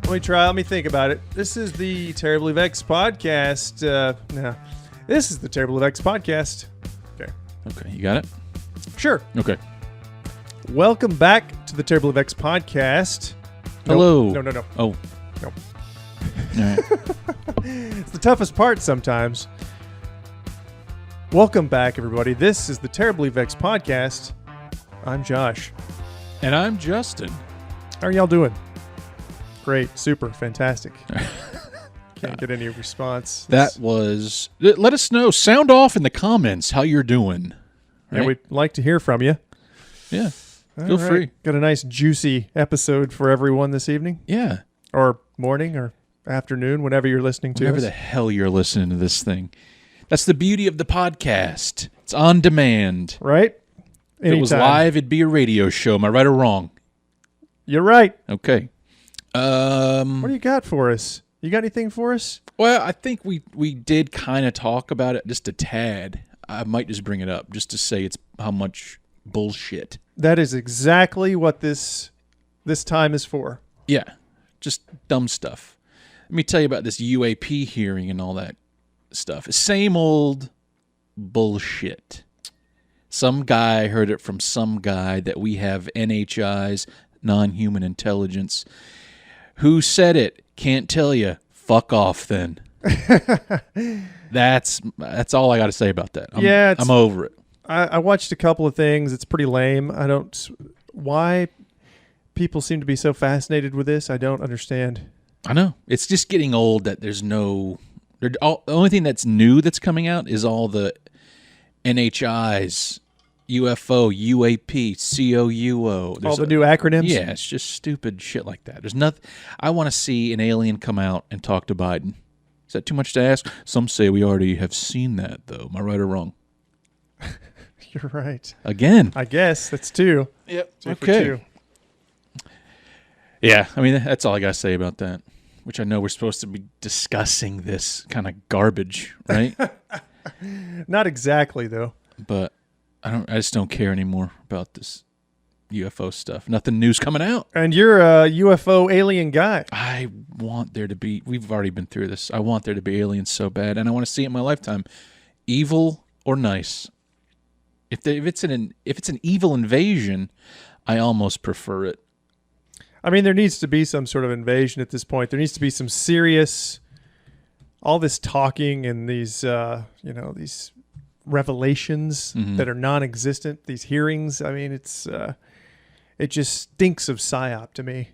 Let me try. Let me think about it. This is the Terribly Vexed Podcast. No, this is the Terribly Vexed Podcast. Okay. Okay, you got it? Sure. Okay. Welcome back to the Terribly Vexed Podcast. Hello. No. Oh. No. All right. It's the toughest part sometimes. Welcome back, everybody. This is the Terribly Vexed Podcast. I'm Josh. And I'm Justin. How are y'all doing? Great. Super. Fantastic. Can't get any response. That was... Let us know. Sound off in the comments how you're doing. Yeah, Right? we'd like to hear from you. Yeah. All Feel right. free. Got a nice juicy episode for everyone this evening. Yeah. Or morning or afternoon, whenever you're listening to Whenever us. the hell you're listening to this thing. That's the beauty of the podcast. It's on demand. Right? If it was live, it'd be a radio show. Am I right or wrong? You're right. Okay. What do you got for us? You got anything for us? Well, I think we did kind of talk about it just a tad. I might just bring it up just to say it's how much bullshit. That is exactly what this time is for. Yeah, just dumb stuff. Let me tell you about this UAP hearing and all that stuff. Same old bullshit. Some guy heard it from some guy that we have NHI's, non-human intelligence. Who said it? Can't tell you. Fuck off then. That's all I got to say about that. I'm over it. I watched a couple of things. It's pretty lame. Why people seem to be so fascinated with this, I don't understand. I know. It's just getting old that there's no... the only thing that's new that's coming out is all the NHIs, UFO, UAP, COUO. All the new acronyms? Yeah, it's just stupid shit like that. There's nothing. I want to see an alien come out and talk to Biden. Is that too much to ask? Some say we already have seen that, though. Am I right or wrong? You're right. Again. I guess that's two. Yep. Two for Okay. two. Yeah, I mean, that's all I got to say about that, which I know we're supposed to be discussing this kind of garbage, right? Not exactly, though. But I just don't care anymore about this UFO stuff. Nothing new's coming out. And you're a UFO alien guy. I want there to be, we've already been through this. I want there to be aliens so bad, and I want to see it in my lifetime. Evil or nice. If it's an evil invasion, I almost prefer it. I mean, there needs to be some sort of invasion at this point. There needs to be some serious, all this talking and these, these revelations that are non-existent, these hearings. I mean, it just stinks of psyop to me.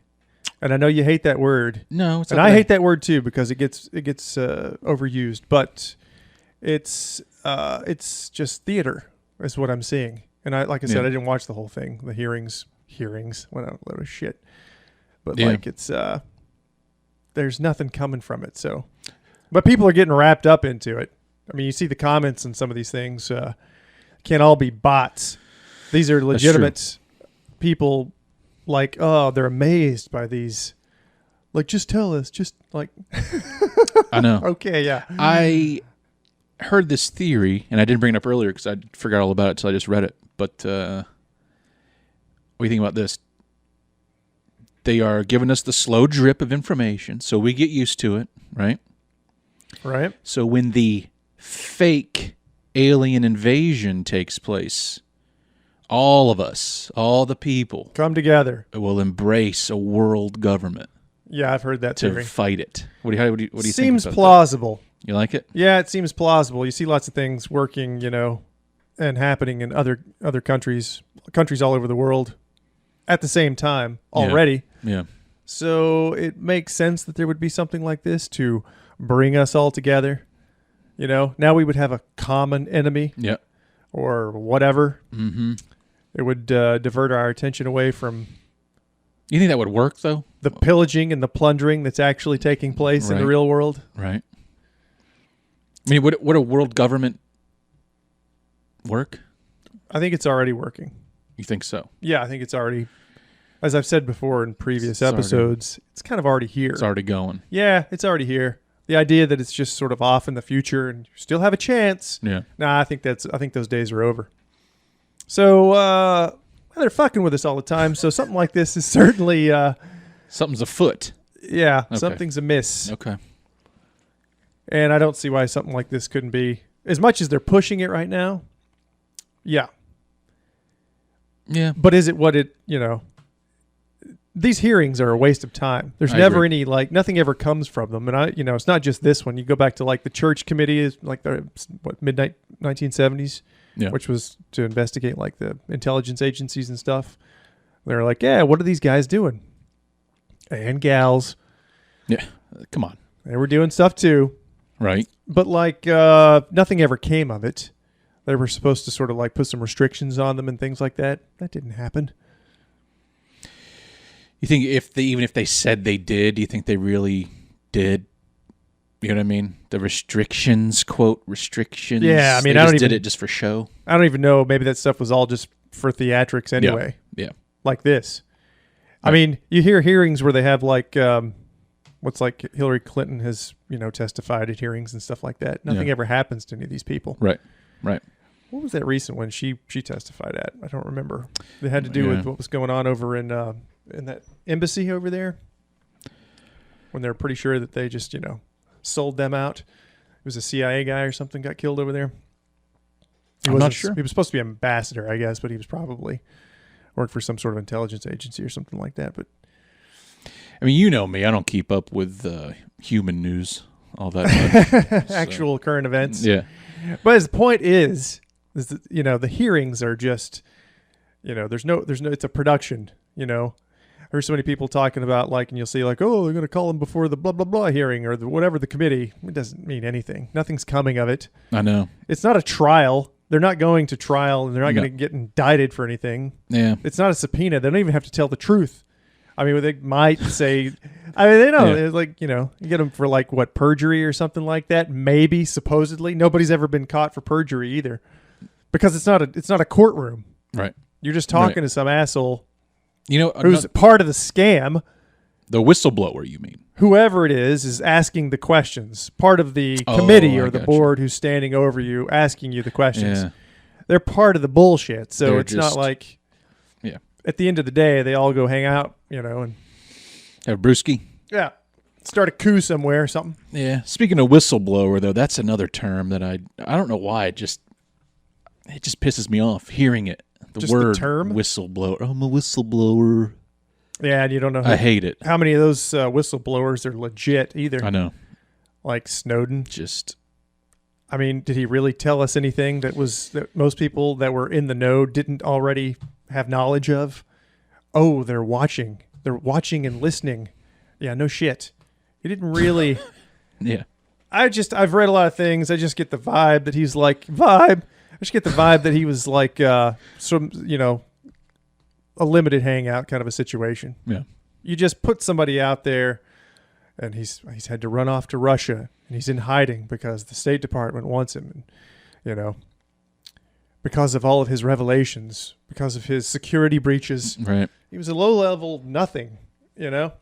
And I know you hate that word. No, it's and not I that. hate that word too because it gets overused. But it's just theater is what I'm seeing. And I said, I didn't watch the whole thing. The hearings when I load of shit. But it's there's nothing coming from it. So, but people are getting wrapped up into it. I mean, you see the comments on some of these things. Can't all be bots. These are legitimate people. Like, oh, they're amazed by these. Like, just tell us. Just like, I know. Okay, yeah. I heard this theory, and I didn't bring it up earlier because I forgot all about it until I just read it. But what do you think about this? They are giving us the slow drip of information, so we get used to it, right? Right. So when the fake alien invasion takes place, all of us, all the people, Come together. will embrace a world government Yeah, I've heard that to theory. fight it. What do you think? Seems about plausible. that? You like it? Yeah, it seems plausible. You see lots of things working, and happening in other countries all over the world at the same time already. Yeah. So it makes sense that there would be something like this to bring us all together. Now we would have a common enemy Yeah. or whatever. Mm-hmm. It would divert our attention away from You think that would work, though? the pillaging and the plundering that's actually taking place in the Right. real world. Right. I mean, would a world government work? I think it's already working. You think so? Yeah, I think it's already, as I've said before in previous It's already- episodes, it's kind of already here. It's already going. Yeah, it's already here. The idea that it's just sort of off in the future and you still have a chance. Yeah. Nah, I think those days are over. So they're fucking with us all the time. So something like this is certainly Something's afoot. Yeah, Okay. something's amiss. Okay. And I don't see why something like this couldn't be. As much as they're pushing it right now, yeah. Yeah. But is it what it, these hearings are a waste of time. There's I never agree. any, nothing ever comes from them. And it's not just this one. You go back to the church committee is the midnight 1970s, Yeah. which was to investigate the intelligence agencies and stuff. They're like, yeah, what are these guys doing? And gals. Yeah. Come on. They were doing stuff too. Right. But nothing ever came of it. They were supposed to sort of put some restrictions on them and things like that. That didn't happen. You think even if they said they did, do you think they really did? You know what I mean? The restrictions, quote restrictions. Yeah, I mean, they I don't just did even- it just for show. I don't even know. Maybe that stuff was all just for theatrics anyway. Yeah. Like this. I Right. mean, you hear hearings where they have what's Hillary Clinton has, testified at hearings and stuff like that. Nothing Yeah. ever happens to any of these people. Right. Right. What was that recent one she testified at? I don't remember. It had to do Yeah. with what was going on over in that embassy over there. When they're pretty sure that they just, sold them out. It was a CIA guy or something got killed over there. I'm not sure. He was supposed to be an ambassador, I guess, but he was probably worked for some sort of intelligence agency or something like that. But I mean, you know me. I don't keep up with human news all that much. actual current events. Yeah. But his point is that, the hearings are just, there's no, it's a production, There's so many people talking about and you'll see oh, they're going to call them before the blah, blah, blah hearing or whatever the committee. It doesn't mean anything. Nothing's coming of it. I know. It's not a trial. They're not going to trial and they're not No. going to get indicted for anything. Yeah. It's not a subpoena. They don't even have to tell the truth. I mean, they might say, they know, Yeah. it's you get them for perjury or something like that. Maybe, supposedly. Nobody's ever been caught for perjury either because it's not a courtroom. Right. You're just talking Right. to some asshole You know, who's part of the scam. the whistleblower, you mean? Whoever it is asking the questions. Part of the Oh, committee or I the gotcha. board who's standing over you asking you the questions. Yeah. They're part of the bullshit. So They're it's not just- Yeah. at the end of the day, they all go hang out, and Have a brewski? start a coup somewhere or something. Yeah. Speaking of whistleblower, though, that's another term that I don't know why it just pisses me off hearing it. The Just the word term? whistleblower. I'm a whistleblower. Yeah, and you don't know I hate it. how many of those whistleblowers are legit either. I know. Like Snowden. Just I mean, did he really tell us anything that most people that were in the know didn't already have knowledge of? Oh, they're watching. They're watching and listening. Yeah, no shit. He didn't really. yeah. I've read a lot of things. I just get the vibe that he's I just get the vibe that he was a limited hangout kind of a situation. Yeah. You just put somebody out there and he's had to run off to Russia and he's in hiding because the State Department wants him, and, because of all of his revelations, because of his security breaches. Right. He was a low-level nothing, And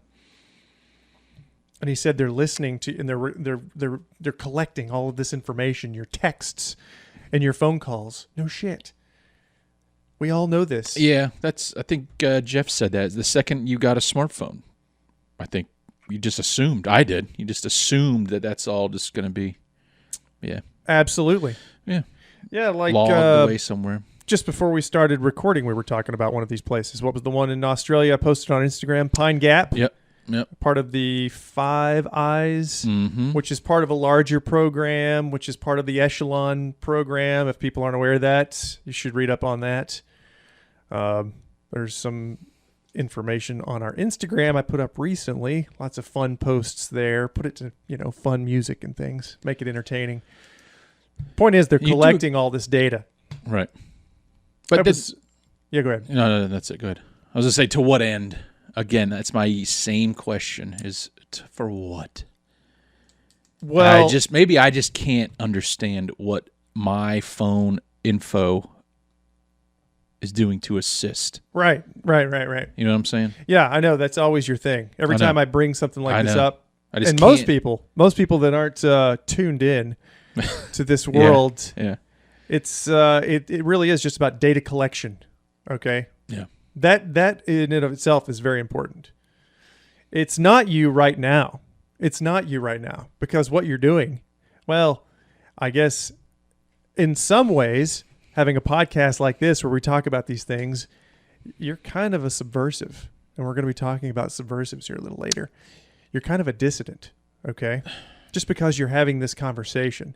he said they're listening to, and they're collecting all of this information, your texts and your phone calls. No shit. We all know this. Yeah. I think Jeff said that. The second you got a smartphone, I think you just assumed. I did. You just assumed that that's all just going to be. Yeah. Absolutely. Yeah. Yeah, Logged away somewhere. just before we started recording, we were talking about one of these places. What was the one in Australia I posted on Instagram? Pine Gap. Yep. Part of the Five Eyes, Mm-hmm. which is part of a larger program, which is part of the Echelon program. If people aren't aware of that, you should read up on that. There's some information on our Instagram I put up recently. Lots of fun posts there. Put it to, fun music and things. Make it entertaining. Point is, they're collecting all this data. Right. But yeah, go ahead. No, that's it. Good. I was going to say, to what end? Again, that's my same question, is for what? Well, maybe I just can't understand what my phone info is doing to assist. right. You know what I'm saying? Yeah, I know. That's always your thing. Every I know. time I bring something like this know. up, I just and can't. most people that aren't tuned in to this world, Yeah. it's it really is just about data collection. Okay. Yeah. That in and of itself is very important. It's not you right now. It's not you right now because what you're doing, well, I guess in some ways, having a podcast like this where we talk about these things, you're kind of a subversive. And we're going to be talking about subversives here a little later. You're kind of a dissident, okay? Just because you're having this conversation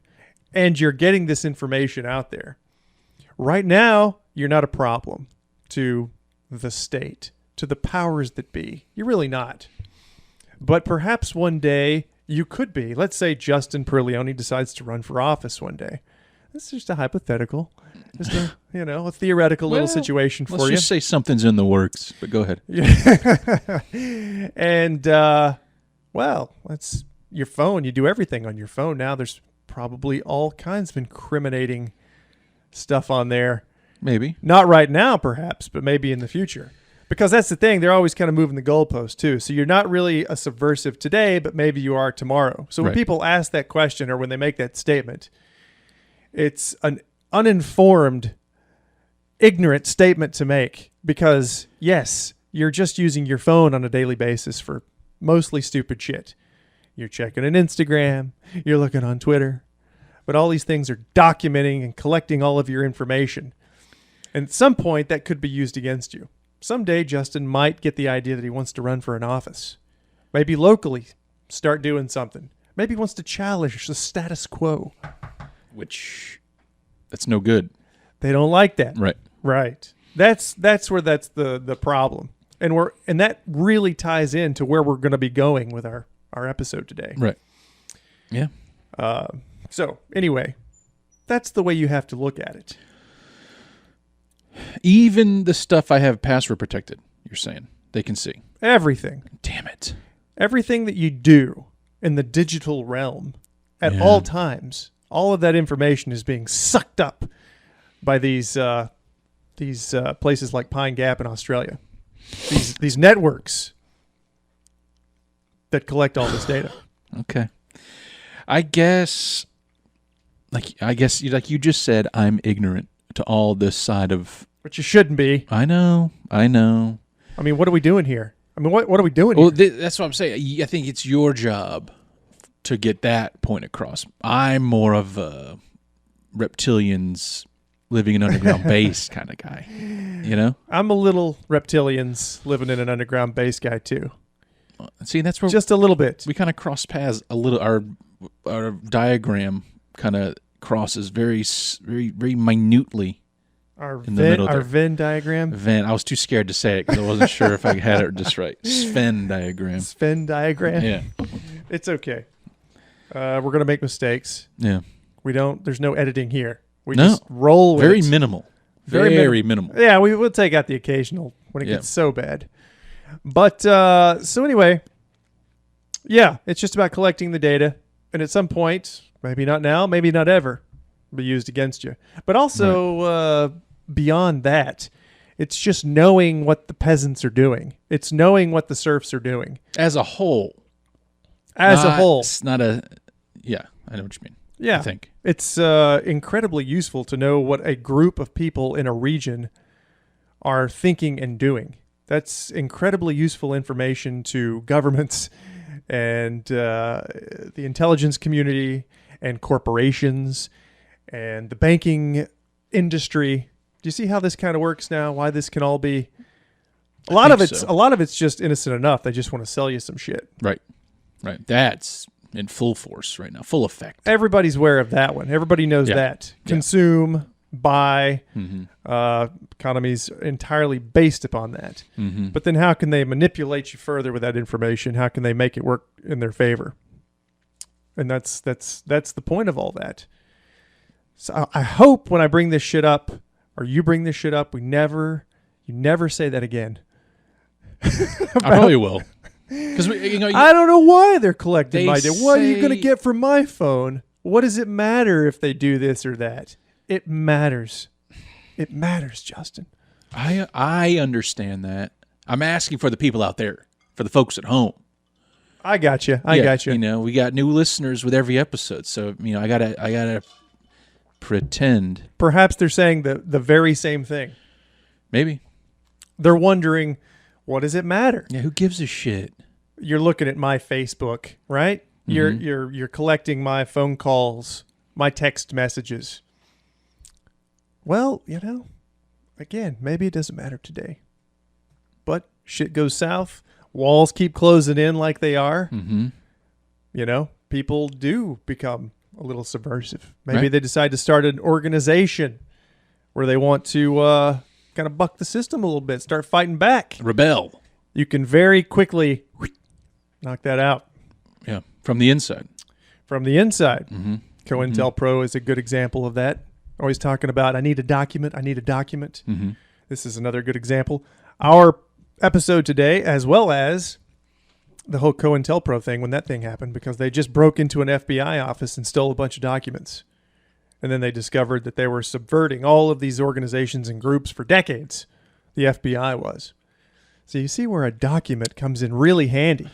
and you're getting this information out there. Right now, you're not a problem to the state, to the powers that be. You're really not. But perhaps one day you could be. Let's say Justin Perleone decides to run for office one day. This is just a hypothetical. Just a theoretical little situation for you. Let's just say something's in the works, but go ahead. And, that's your phone. You do everything on your phone now. There's probably all kinds of incriminating stuff on there. Maybe. Not right now, perhaps, but maybe in the future. Because that's the thing. They're always kind of moving the goalposts, too. So you're not really a subversive today, but maybe you are tomorrow. So when people ask that question or when they make that statement, it's an uninformed, ignorant statement to make because, yes, you're just using your phone on a daily basis for mostly stupid shit. You're checking an Instagram, you're looking on Twitter, but all these things are documenting and collecting all of your information. And at some point, that could be used against you. Someday, Justin might get the idea that he wants to run for an office. Maybe locally start doing something. Maybe he wants to challenge the status quo. Which, that's no good. They don't like that. Right. That's where that's the problem. And that really ties into where we're going to be going with our episode today. Right. Yeah. So anyway, that's the way you have to look at it. Even the stuff I have password protected, you're saying, they can see. Everything. Damn it. Everything that you do in the digital realm at all times, all of that information is being sucked up by these places like Pine Gap in Australia. These networks that collect all this data. Okay. I guess like you just said, I'm ignorant to all this side of... But you shouldn't be. I know. I mean, what are we doing here? I mean, what are we doing here? That's what I'm saying. I think it's your job to get that point across. I'm more of a reptilians living in an underground base kind of guy, I'm a little reptilians living in an underground base guy too. See, that's where just a little bit. We kind of cross paths a little. Our diagram kind of crosses very, very, very minutely. Our Venn diagram. I was too scared to say it because I wasn't sure if I had it just right. Venn diagram. Venn diagram. Yeah, it's okay. We're gonna make mistakes. Yeah, there's no editing here. We just roll with very it. Minimal. Very minimal. Yeah, we will take out the occasional when it gets so bad. But so anyway, it's just about collecting the data, and at some point, maybe not now, maybe not ever, be used against you. But also beyond that, it's just knowing what the peasants are doing. It's knowing what the serfs are doing as a whole. It's not a. Yeah, I know what you mean. Yeah, I think it's incredibly useful to know what a group of people in a region are thinking and doing. That's incredibly useful information to governments and the intelligence community and corporations and the banking industry. Do you see how this kind of works now? Why this can all be? A lot of it's just innocent enough. They just want to sell you some shit. Right. That's in full force right now, full effect. Everybody's aware of that one. Everybody knows that. Consume, buy. Economy's entirely based upon that. Mm-hmm. But then how can they manipulate you further with that information? How can they make it work in their favor? And that's the point of all that. So I hope when I bring this shit up, or you bring this shit up, you never say that again. I probably will. Because I don't know why they're collecting my data. What are you going to get from my phone? What does it matter if they do this or that? It matters. It matters, Justin. I understand that. I'm asking for the people out there, for the folks at home. I got you. I got you. We got new listeners with every episode, so I gotta pretend. Perhaps they're saying the very same thing. Maybe they're wondering, what does it matter? Yeah, who gives a shit? you're looking at my Facebook, right? You're collecting my phone calls, my text messages. Well, again, maybe it doesn't matter today. But shit goes south. Walls keep closing in like they are. People do become a little subversive. Maybe they decide to start an organization where they want to kind of buck the system a little bit, start fighting back. Rebel. You can very quickly knock that out. Yeah, from the inside. From the inside. COINTELPRO is a good example of that. Always talking about, I need a document. This is another good example. Our episode today, as well as the whole COINTELPRO thing, when that thing happened, because they just broke into an FBI office and stole a bunch of documents. And then they discovered that they were subverting all of these organizations and groups for decades. The FBI was. So you see where a document comes in really handy,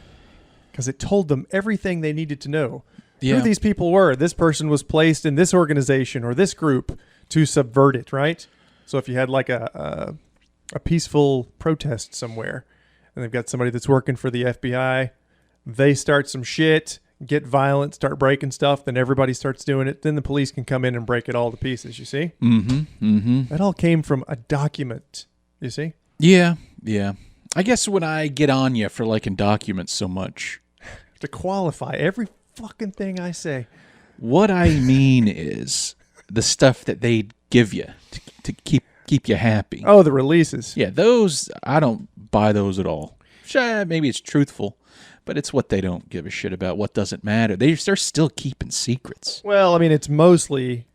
because it told them everything they needed to know. Who these people were. This person was placed in this organization or this group to subvert it, right? So if you had like a peaceful protest somewhere, and they've got somebody that's working for the FBI, they start some shit, get violent, start breaking stuff, then everybody starts doing it, then the police can come in and break it all to pieces, you see? That all came from a document, you see? Yeah. I guess when I get on you for liking documents so much. To qualify every fucking thing I say. What I mean is the stuff that they give you to keep you happy. Oh, the releases. Yeah, those, I don't buy those at all. Sure, maybe it's truthful, but it's what they don't give a shit about, what doesn't matter. They're still keeping secrets. Well, I mean, it's mostly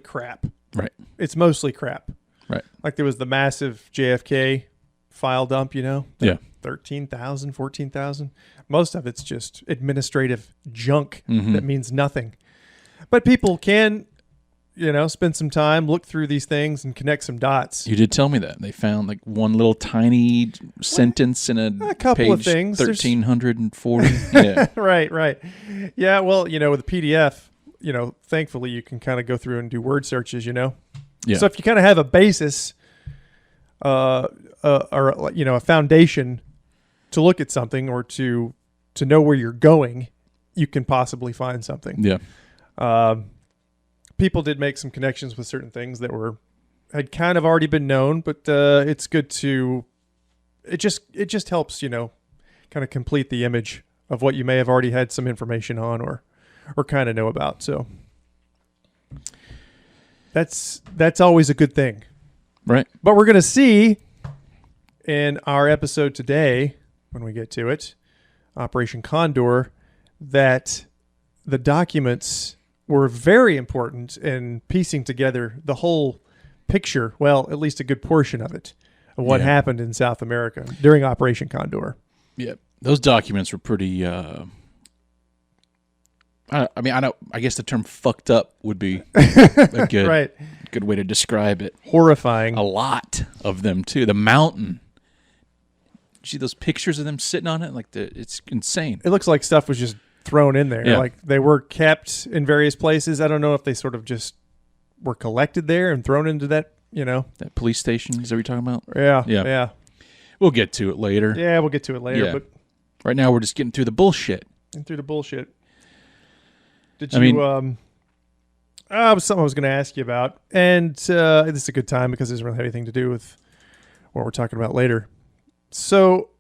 crap. Right. It's mostly crap. Right. Like there was the massive JFK file dump, Yeah. 13,000, 14,000. Most of it's just administrative junk that means nothing. But people can, spend some time, look through these things and connect some dots. You did tell me that. They found like one little tiny sentence in a couple page of things. 1,340. Yeah. Right. Yeah, well, with a PDF, thankfully you can kind of go through and do word searches, Yeah. So if you kind of have a basis or a foundation to look at something or to know where you're going, you can possibly find something. Yeah. People did make some connections with certain things that had kind of already been known, but it's good to it just helps, kind of complete the image of what you may have already had some information on or kind of know about. So that's always a good thing. Right. But we're going to see in our episode today, when we get to it, Operation Condor, that the documents were very important in piecing together the whole picture, well, at least a good portion of it, of what happened in South America during Operation Condor. Yeah. Those documents were pretty, I guess the term fucked up would be a good, good way to describe it. Horrifying. A lot of them, too. The mountain. See those pictures of them sitting on it? It's insane. It looks like stuff was just thrown in there. Yeah. Like they were kept in various places. I don't know if they sort of just were collected there and thrown into that, That police station, is that what you're talking about? Yeah. We'll get to it later. Yeah, we'll get to it later. Yeah. But right now we're just getting through the bullshit. Did you, was something I was going to ask you about. And this is a good time because it doesn't really have anything to do with what we're talking about later. So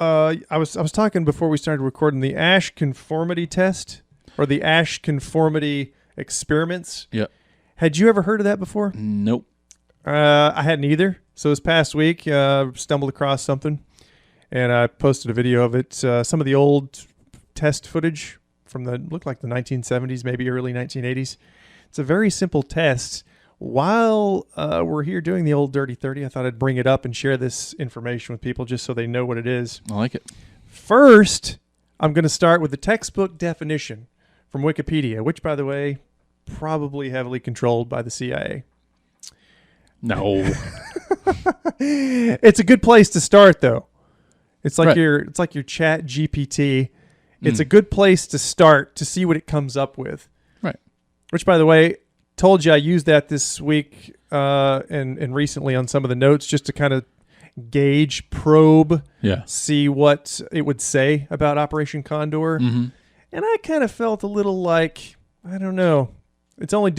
I was talking before we started recording the ASCH Conformity Test or the ASCH Conformity Experiments. Yep. Had you ever heard of that before? Nope. I hadn't either. So this past week, stumbled across something, and I posted a video of it. Some of the old test footage from looked like the 1970s, maybe early 1980s. It's a very simple test. While we're here doing the old Dirty 30, I thought I'd bring it up and share this information with people just so they know what it is. I like it. First, I'm going to start with the textbook definition from Wikipedia, which, by the way, probably heavily controlled by the CIA. No. It's a good place to start, though. It's like your Chat GPT. It's a good place to start to see what it comes up with. Right. Which, by the way, told you I used that this week and recently on some of the notes just to kind of gauge, probe, Yeah. see what it would say about Operation Condor. Mm-hmm. And I kind of felt a little like, I don't know, it's only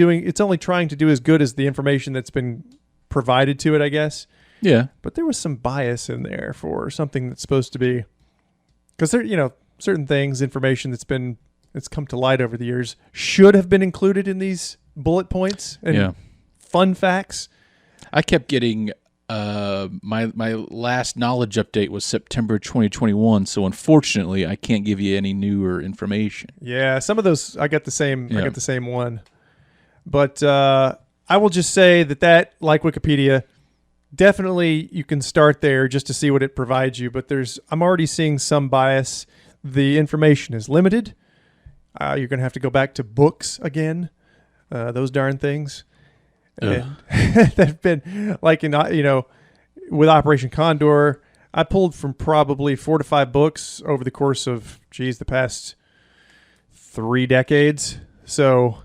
trying to do as good as the information that's been provided to it, I guess. Yeah. But there was some bias in there for something that's supposed to be, because there, certain things, information that's come to light over the years should have been included in these bullet points and fun facts. I kept getting my last knowledge update was September 2021, so unfortunately I can't give you any newer information. Yeah, some of those I got the same. I got the same one, but I will just say that like Wikipedia, definitely you can start there just to see what it provides you. But I'm already seeing some bias. The information is limited. You're going to have to go back to books again. Those darn things. And they've been like, with Operation Condor, I pulled from probably 4 to 5 books over the course of, the past 3 decades. So,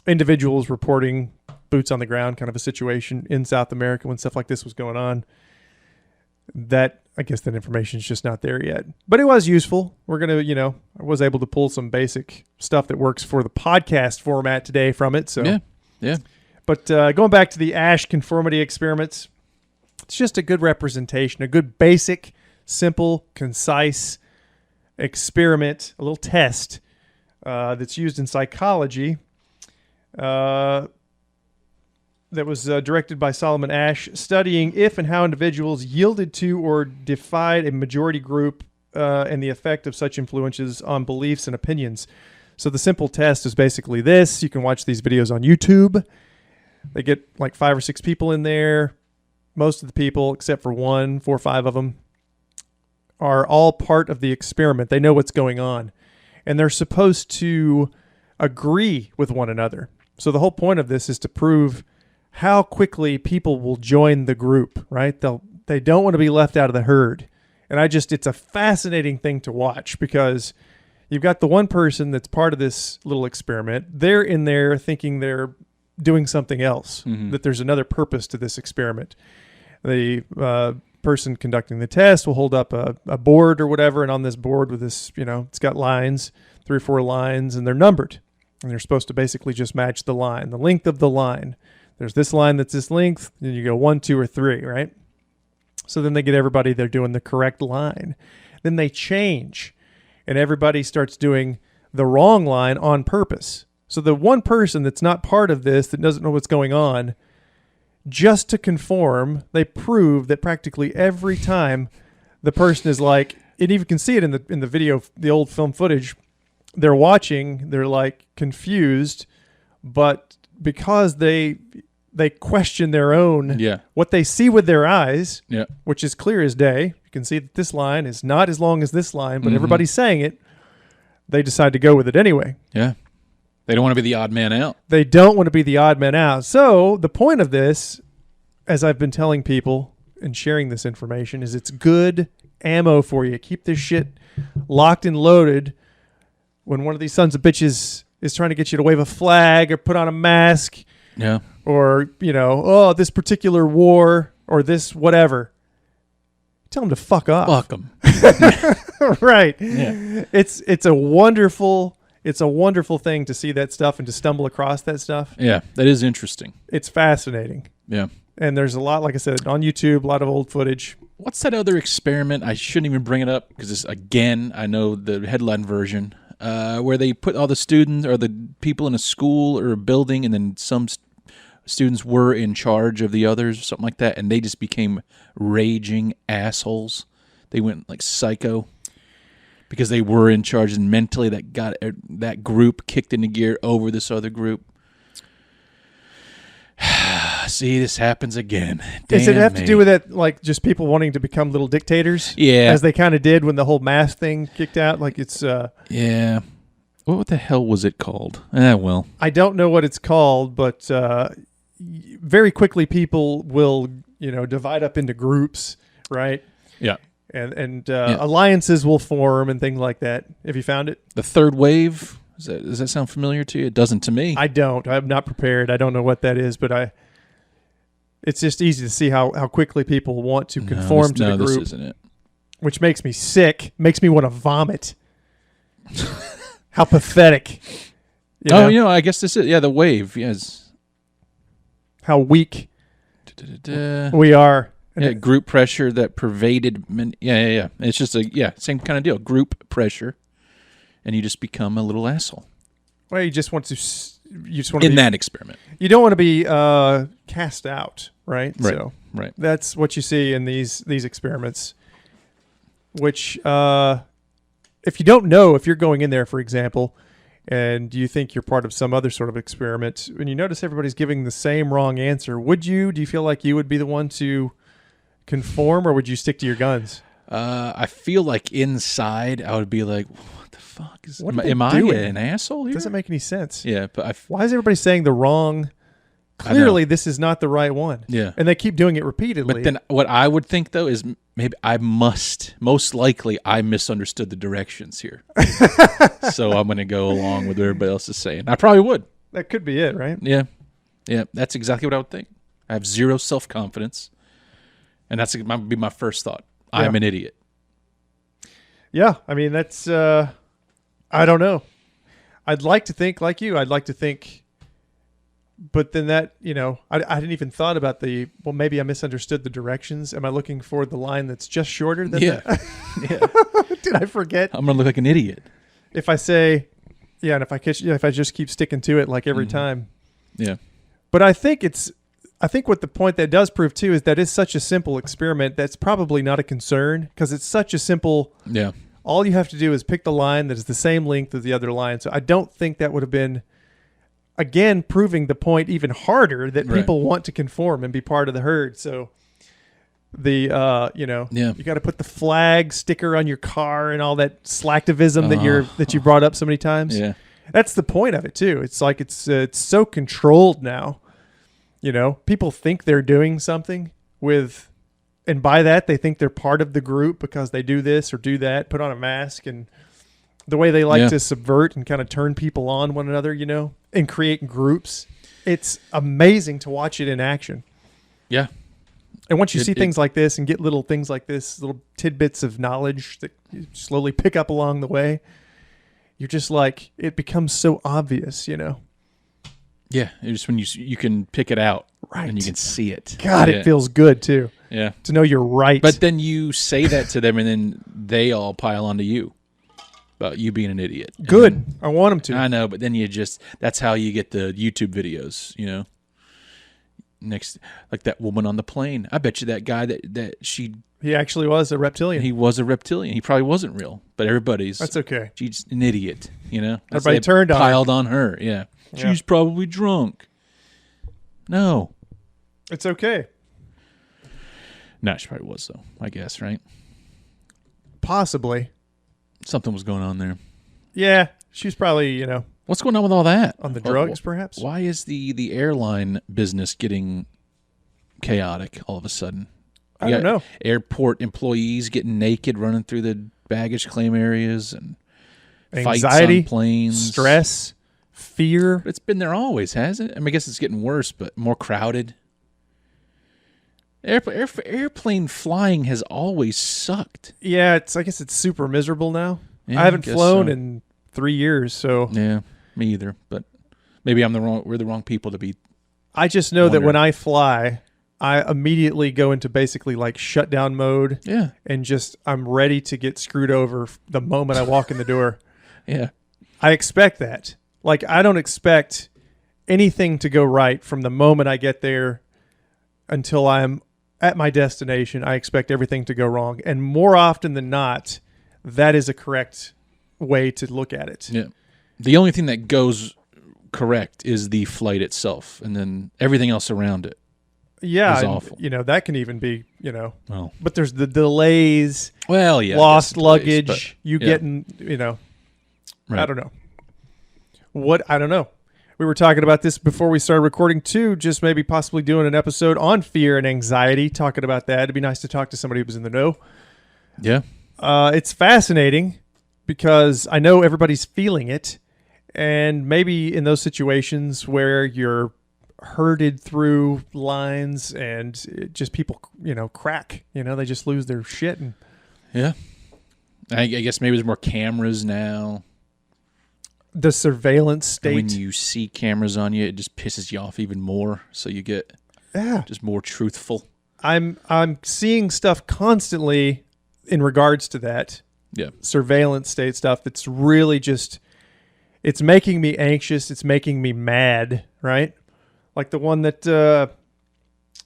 individuals reporting boots on the ground kind of a situation in South America when stuff like this was going on. I guess that information is just not there yet. But it was useful. We're going to, I was able to pull some basic stuff that works for the podcast format today from it. So, yeah. But going back to the ASCH conformity experiments, it's just a good representation, a good basic, simple, concise experiment, a little test that's used in psychology that was directed by Solomon Asch, studying if and how individuals yielded to or defied a majority group and the effect of such influences on beliefs and opinions. So the simple test is basically this. You can watch these videos on YouTube. They get like 5 or 6 people in there. Most of the people, except for 4 or 5 of them, are all part of the experiment. They know what's going on. And they're supposed to agree with one another. So the whole point of this is to prove how quickly people will join the group, right? They don't want to be left out of the herd. And it's a fascinating thing to watch because you've got the one person that's part of this little experiment. They're in there thinking they're doing something else, that there's another purpose to this experiment. The person conducting the test will hold up a board or whatever, and on this board with this, it's got lines, 3 or 4 lines, and they're numbered. And they're supposed to basically just match the line, the length of the line. There's this line that's this length, and you go 1, 2, or 3, right? So then they get everybody, they're doing the correct line. Then they change, and everybody starts doing the wrong line on purpose. So the one person that's not part of this, that doesn't know what's going on, just to conform, they prove that practically every time the person is like, and you can see it in the video, the old film footage, they're watching, they're like confused, but because they question their own, what they see with their eyes, which is clear as day. You can see that this line is not as long as this line, but everybody's saying it. They decide to go with it anyway. Yeah. They don't want to be the odd man out. They don't want to be the odd man out. So the point of this, as I've been telling people and sharing this information, is it's good ammo for you. Keep this shit locked and loaded when one of these sons of bitches is trying to get you to wave a flag or put on a mask. Yeah. Or, this particular war or this whatever. Tell them to fuck off. Fuck them. Right. Yeah. It's a wonderful thing to see that stuff and to stumble across that stuff. Yeah, that is interesting. It's fascinating. Yeah. And there's a lot, like I said, on YouTube, a lot of old footage. What's that other experiment? I shouldn't even bring it up because, again, I know the headline version, where they put all the students or the people in a school or a building, and then some students were in charge of the others or something like that, and they just became raging assholes. They went like psycho because they were in charge, and mentally that got that group kicked into gear over this other group. See, this happens again. Does it have to do with it, like just people wanting to become little dictators? Yeah. As they kind of did when the whole mask thing kicked out? Like it's... Yeah. What the hell was it called? Well. I don't know what it's called, but very quickly people will, divide up into groups, right? Yeah. And alliances will form and things like that. Have you found it? The third wave? Does that sound familiar to you? It doesn't to me. I don't. I'm not prepared. I don't know what that is, but It's just easy to see how quickly people want to conform to the group. This isn't it. Which makes me sick, makes me want to vomit. How pathetic. I guess this is, the wave, yes. How weak we are. And group pressure that pervaded, It's just same kind of deal. Group pressure, and you just become a little asshole. Well, you just want to in that experiment. You don't want to be cast out, right? Right. So right. That's what you see in these experiments. Which, if you don't know, if you're going in there, for example, and you think you're part of some other sort of experiment, and you notice everybody's giving the same wrong answer, do you feel like you would be the one to conform, or would you stick to your guns? I feel like inside I would be like, what the fuck is? Am I an asshole here? Doesn't make any sense. Yeah, but why is everybody saying the wrong? Clearly, this is not the right one. Yeah, and they keep doing it repeatedly. But then, what I would think though is maybe I most likely I misunderstood the directions here, so I'm going to go along with what everybody else is saying. I probably would. That could be it, right? Yeah, that's exactly what I would think. I have zero self-confidence, and that would be my first thought. Yeah. I'm an idiot. Yeah, I mean that's. I don't know. I'd like to think like you. I'd like to think. But then that, I didn't even thought about maybe I misunderstood the directions. Am I looking for the line that's just shorter than that? Yeah. Did I forget? I'm going to look like an idiot. If I say, and if I just keep sticking to it like every time. Yeah. But I think what the point that does prove too is that it's such a simple experiment that's probably not a concern because it's such a simple. Yeah. All you have to do is pick the line that is the same length as the other line. So I don't think that would have been. Again, proving the point even harder that people want to conform and be part of the herd. So you got to put the flag sticker on your car and all that slacktivism that you brought up so many times. Yeah. That's the point of it too. It's like it's so controlled now. People think they're doing something and by that they think they're part of the group because they do this or do that, put on a mask, and the way they like to subvert and kind of turn people on one another, and create groups. It's amazing to watch it in action. Yeah. And once you see things like this and get little things like this, little tidbits of knowledge that you slowly pick up along the way, you're just like, it becomes so obvious, Yeah. It's when you can pick it out. Right. And you can see it. God, it feels good too. Yeah. To know you're right. But then you say that to them and then they all pile onto you. About you being an idiot. Good. Then, I want them to. I know, but then that's how you get the YouTube videos, Next, like that woman on the plane. I bet you that guy he actually was a reptilian. He was a reptilian. He probably wasn't real, but That's okay. She's an idiot, Everybody piled on her. Yeah. She's probably drunk. No. It's okay. No, she probably was though, I guess, right? Possibly. Something was going on there. Yeah, she's probably, What's going on with all that? On the drugs, perhaps? Why is the airline business getting chaotic all of a sudden? I don't know. Airport employees getting naked, running through the baggage claim areas, and anxiety, fights on planes, stress, fear. But it's been there always, hasn't it? I guess it's getting worse, but more crowded. Airplane flying has always sucked. Yeah, I guess it's super miserable now. Yeah, I haven't flown in 3 years, so yeah, me either. But maybe we're the wrong people to be. I just know that when I fly, I immediately go into basically like shutdown mode. Yeah, and I'm ready to get screwed over the moment I walk in the door. Yeah, I expect that. Like I don't expect anything to go right from the moment I get there until I'm at my destination. I expect everything to go wrong. And more often than not, that is a correct way to look at it. Yeah. The only thing that goes correct is the flight itself, and then everything else around it. Yeah. Is awful. That can even be, well, but there's the delays. Well, yeah. Lost luggage. Delays, getting, right. I don't know. I don't know. We were talking about this before we started recording too, just maybe possibly doing an episode on fear and anxiety, talking about that. It'd be nice to talk to somebody who's in the know. Yeah. It's fascinating because I know everybody's feeling it. And maybe in those situations where you're herded through lines, and just people, crack. They just lose their shit. And yeah, I guess maybe there's more cameras now. The surveillance state. And when you see cameras on you, it just pisses you off even more. So you get just more truthful. I'm seeing stuff constantly in regards to that surveillance state stuff. That's really just, it's making me anxious. It's making me mad. Right, like the one that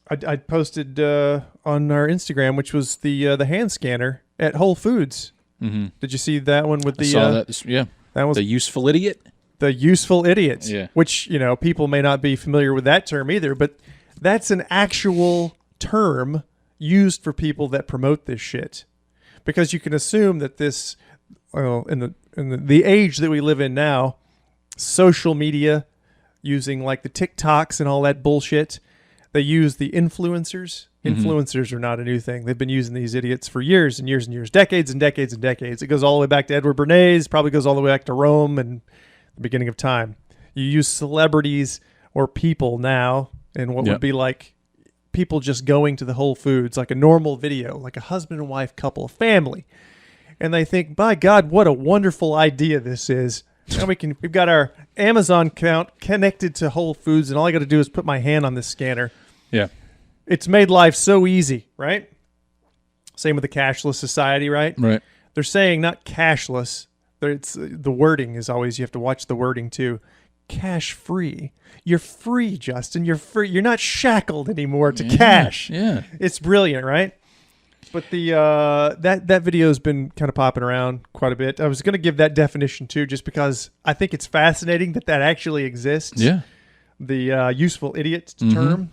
I posted on our Instagram, which was the hand scanner at Whole Foods. Mm-hmm. Did you see that one with the? I saw that. Yeah. That was the useful idiot. The useful idiot. Yeah. Which, people may not be familiar with that term either, but that's an actual term used for people that promote this shit. Because you can assume that this, in the age that we live in now, social media, using like the TikToks and all that bullshit, they use the influencers. Influencers are not a new thing. They've been using these idiots for years and years and years, decades and decades and decades. It goes all the way back to Edward Bernays, probably goes all the way back to Rome and the beginning of time. You use celebrities or people now in what would be like people just going to the Whole Foods, like a normal video, like a husband and wife couple, a family. And they think, by God, what a wonderful idea this is. Now we've got our Amazon account connected to Whole Foods, and all I got to do is put my hand on this scanner. Yeah. It's made life so easy, right? Same with the cashless society, right? Right. They're saying not cashless. The wording is always, you have to watch the wording too. Cash free. You're free, Justin. You're free. You're not shackled anymore to cash. Yeah. It's brilliant, right? But the that video has been kind of popping around quite a bit. I was going to give that definition too, just because I think it's fascinating that actually exists. Yeah. The useful idiot term.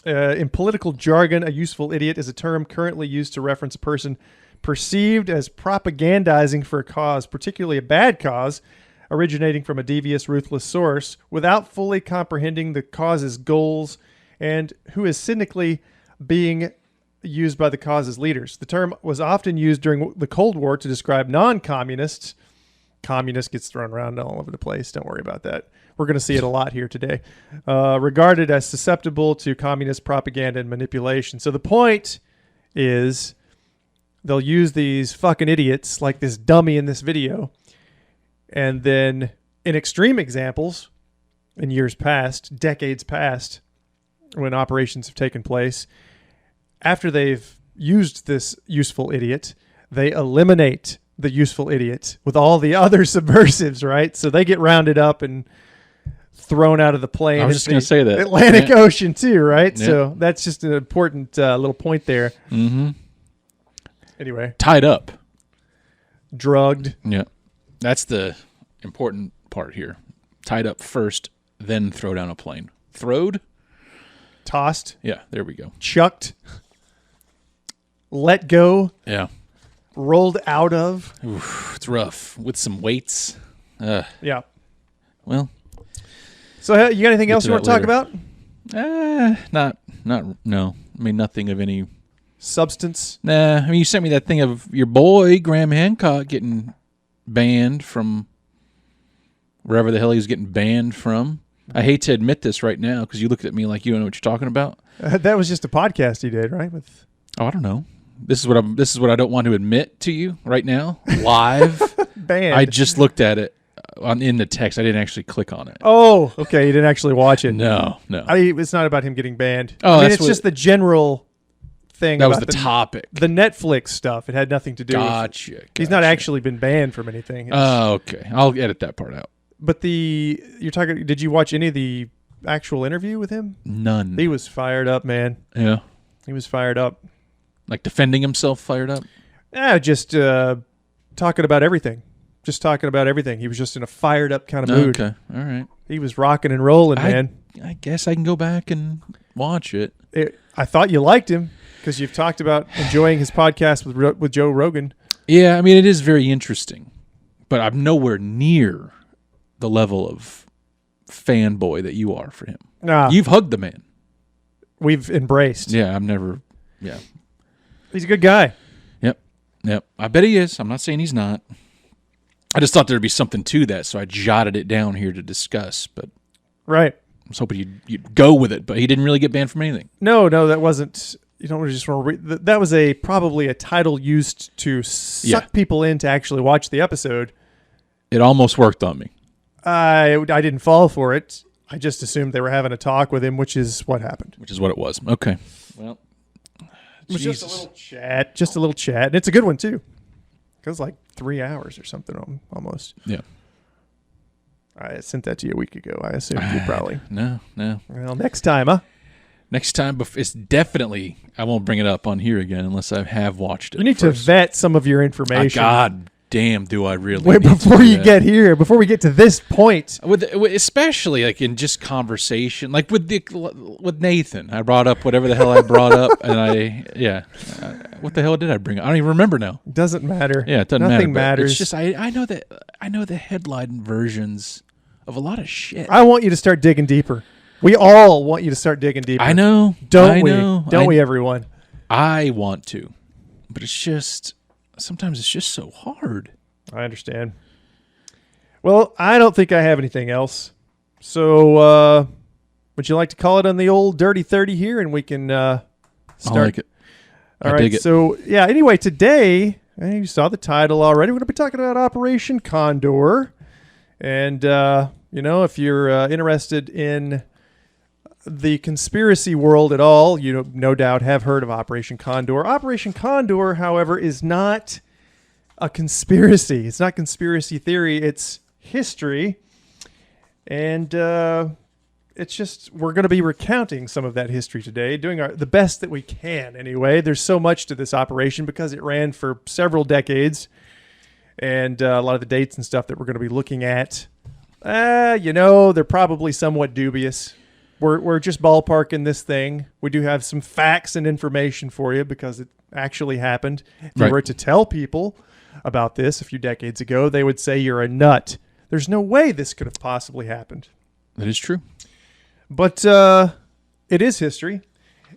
In political jargon, a useful idiot is a term currently used to reference a person perceived as propagandizing for a cause, particularly a bad cause, originating from a devious, ruthless source, without fully comprehending the cause's goals, and who is cynically being used by the cause's leaders. The term was often used during the Cold War to describe non-communists. Communist gets thrown around all over the place. Don't worry about that. We're going to see it a lot here today. Regarded as susceptible to communist propaganda and manipulation. So the point is they'll use these fucking idiots like this dummy in this video. And then in extreme examples, in years past, decades past, when operations have taken place, after they've used this useful idiot, they eliminate the useful idiot with all the other subversives, right? So they get rounded up and thrown out of the plane. I was just going to say that. Atlantic Ocean too, right? Yeah. So that's just an important little point there. Mm-hmm. Anyway. Tied up. Drugged. Yeah. That's the important part here. Tied up first, then throw down a plane. Throwed? Tossed. Yeah, there we go. Chucked. Let go. Yeah. Rolled out of. Oof, it's rough. With some weights. Yeah. Well. So you got anything else you want to talk about? No. I mean, nothing of any substance. Nah. I mean, you sent me that thing of your boy, Graham Hancock, getting banned from wherever the hell he was getting banned from. I hate to admit this right now because you looked at me like you don't know what you're talking about. That was just a podcast he did, right? I don't know. This is what I don't want to admit to you right now, live. Banned. I just looked at it in the text. I didn't actually click on it. Oh, okay. You didn't actually watch it. No. It's not about him getting banned. Oh, it's just the general thing. That was the topic. The Netflix stuff. It had nothing to do with. He's not actually been banned from anything. Oh, okay. I'll edit that part out. But you're talking. Did you watch any of the actual interview with him? None. He was fired up, man. Yeah. He was fired up. Like defending himself, fired up? Yeah, just talking about everything. Just talking about everything. He was just in a fired up kind of mood. Okay, all right. He was rocking and rolling, man. I guess I can go back and watch it. I thought you liked him because you've talked about enjoying his podcast with Joe Rogan. Yeah, I mean, it is very interesting. But I'm nowhere near the level of fanboy that you are for him. Nah. You've hugged the man. We've embraced. Yeah, I've never... Yeah. He's a good guy. Yep. I bet he is. I'm not saying he's not. I just thought there'd be something to that, so I jotted it down here to discuss. But right. was hoping you'd go with it, but he didn't really get banned from anything. No, that wasn't. You don't just want to read. That was probably a title used to suck people in to actually watch the episode. It almost worked on me. I didn't fall for it. I just assumed they were having a talk with him, which is what happened. Which is what it was. Okay. Well, it was just a little chat. Just a little chat. And it's a good one, too. It was like 3 hours or something almost. Yeah. I sent that to you a week ago. I assumed you probably. No. Well, next time, huh? Next time, it's definitely, I won't bring it up on here again unless I have watched it. You need to vet some of your information. God damn, do I really? Wait, before you get here, before we get to this point. Especially like in just conversation, like with Nathan. I brought up whatever the hell I brought up, and what the hell did I bring up? I don't even remember now. Doesn't matter. Yeah, it doesn't matter. Nothing matters. It's just I know the headline versions of a lot of shit. I want you to start digging deeper. We all want you to start digging deeper. I know. Don't we, everyone? I want to. But it's just, sometimes it's just so hard. I understand. Well, I don't think I have anything else. So, would you like to call it on the old Dirty 30 here, and we can start? I like it. All right. Dig it. So, anyway, today, you saw the title already. We're going to be talking about Operation Condor. And, if you're interested in the conspiracy world at all, you no doubt have heard of Operation Condor. Operation Condor, however, is not a conspiracy. It's not conspiracy theory. It's history. And it's just, we're going to be recounting some of that history today, doing the best that we can anyway. There's so much to this operation because it ran for several decades. And a lot of the dates and stuff that we're going to be looking at, they're probably somewhat dubious. We're just ballparking this thing. We do have some facts and information for you because it actually happened. If you were to tell people about this a few decades ago, they would say you're a nut. There's no way this could have possibly happened. That is true. But it is history.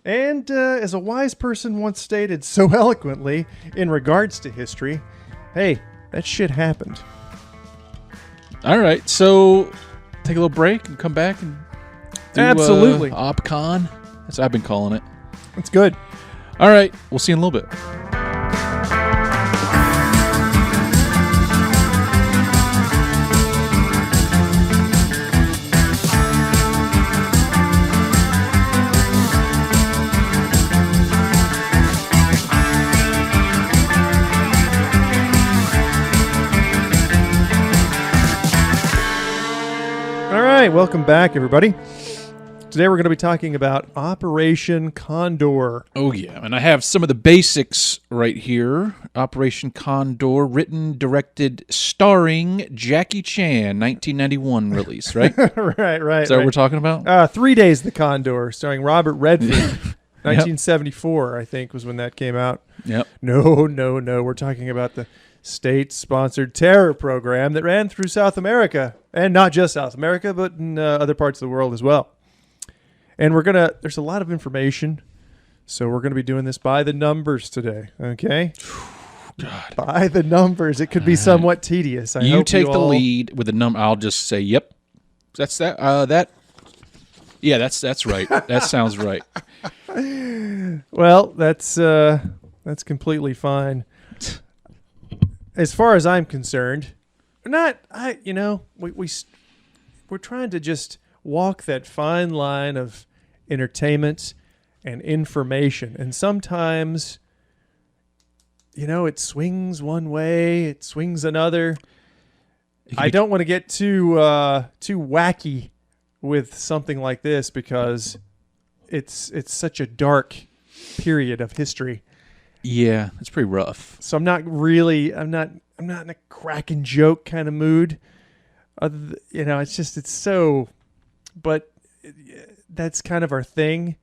And as a wise person once stated so eloquently in regards to history, hey, that shit happened. All right, so take a little break and come back and do absolutely OpCon. That's what I've been calling it. It's good. All right, we'll see you in a little bit. All right, welcome back, everybody. Today we're going to be talking about Operation Condor. Oh, yeah. And I have some of the basics right here. Operation Condor, written, directed, starring Jackie Chan, 1991 release, right? Right. Is that what we're talking about? 3 Days the Condor, starring Robert Redford. 1974, I think, was when that came out. Yep. No. We're talking about the state-sponsored terror program that ran through South America. And not just South America, but in other parts of the world as well. And there's a lot of information, so we're going to be doing this by the numbers today, okay? God. By the numbers. It could be somewhat tedious. You take the lead with the number. I'll just say, yep. That's that. Yeah, that's right. That sounds right. Well, that's completely fine. As far as I'm concerned, we're trying to just walk that fine line of entertainment and information. And sometimes, it swings one way, it swings another. I don't want to get too wacky with something like this because it's such a dark period of history. Yeah, it's pretty rough. So I'm not in a crack and joke kind of mood. It's so, but that's kind of our thing.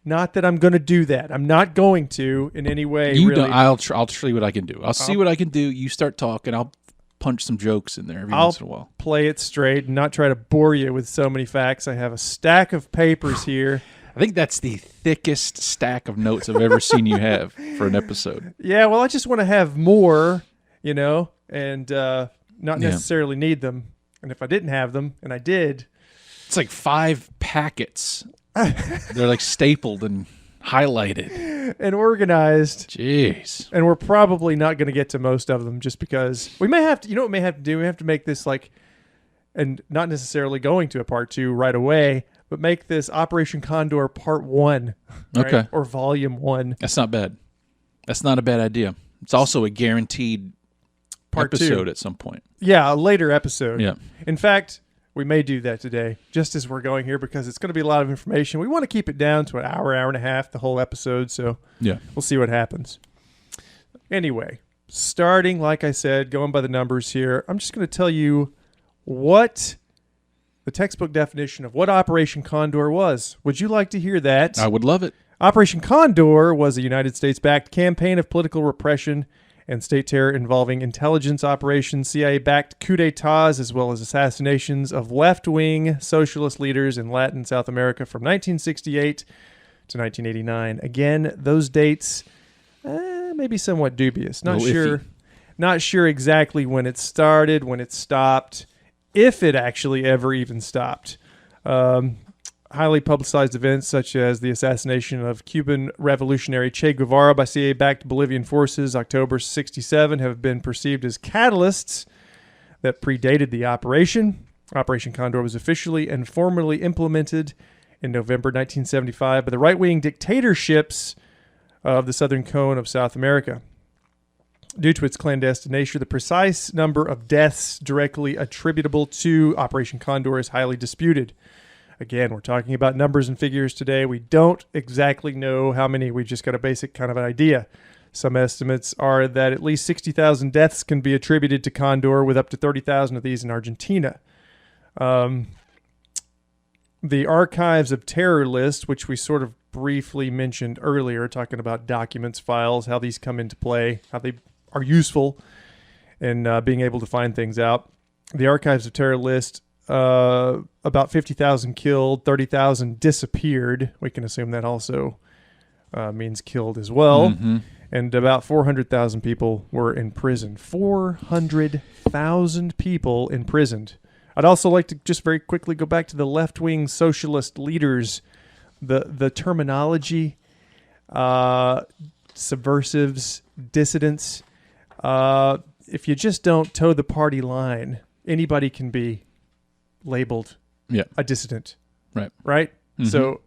Not that I'm going to do that. I'm not going to in any way. You really. don't. I'll see what I can do. I'll see what I can do. You start talking. I'll punch some jokes in there every once in a while. Play it straight and not try to bore you with so many facts. I have a stack of papers here. I think that's the thickest stack of notes I've ever seen you have for an episode. Yeah, well, I just want to have more, and not necessarily need them. And if I didn't have them, and I did, It's like 5 packets. They're like stapled and highlighted and organized. Jeez. And we're probably not going to get to most of them just because we may have to, what we may have to do? We have to make this and not necessarily going to a part 2 right away, but make this Operation Condor part 1. Right? Okay. Or volume 1. That's not bad. That's not a bad idea. It's also a guaranteed part episode 2 at some point. Yeah, a later episode. Yeah. In fact, we may do that today, just as we're going here, because it's going to be a lot of information. We want to keep it down to an hour and a half, the whole episode, so yeah, we'll see what happens. Anyway, starting, like I said, going by the numbers here, I'm just going to tell you what the textbook definition of what Operation Condor was. Would you like to hear that? I would love it. Operation Condor was a United States-backed campaign of political repression and state terror involving intelligence operations, CIA-backed coup d'etats, as well as assassinations of left-wing socialist leaders in Latin and South America from 1968 to 1989. Again, those dates may be somewhat dubious. Not sure exactly when it started, when it stopped, if it actually ever even stopped. Highly publicized events such as the assassination of Cuban revolutionary Che Guevara by CIA-backed Bolivian forces October 1967 have been perceived as catalysts that predated the operation. Operation Condor was officially and formally implemented in November 1975 by the right-wing dictatorships of the southern cone of South America. Due to its clandestine nature, the precise number of deaths directly attributable to Operation Condor is highly disputed. Again, we're talking about numbers and figures today. We don't exactly know how many. We've just got a basic kind of an idea. Some estimates are that at least 60,000 deaths can be attributed to Condor, with up to 30,000 of these in Argentina. The Archives of Terror list, which we sort of briefly mentioned earlier, talking about documents, files, how these come into play, how they are useful in being able to find things out. The Archives of Terror list, about 50,000 killed, 30,000 disappeared. We can assume that also means killed as well. Mm-hmm. And about 400,000 people were in prison. 400,000 people imprisoned. I'd also like to just very quickly go back to the left-wing socialist leaders. The terminology, subversives, dissidents. If you just don't toe the party line, anybody can be labeled a dissident. Right? Mm-hmm. So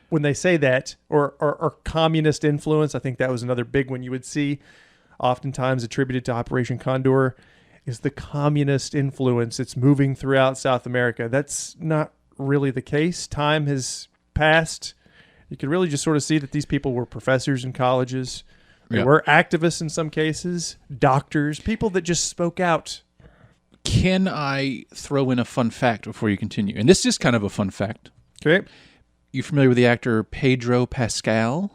when they say that, or communist influence, I think that was another big one you would see, oftentimes attributed to Operation Condor, is the communist influence. It's moving throughout South America. That's not really the case. Time has passed. You can really just sort of see that these people were professors in colleges. They were activists in some cases, doctors, people that just spoke out. Can I throw in a fun fact before you continue? And this is kind of a fun fact. Okay. You familiar with the actor Pedro Pascal?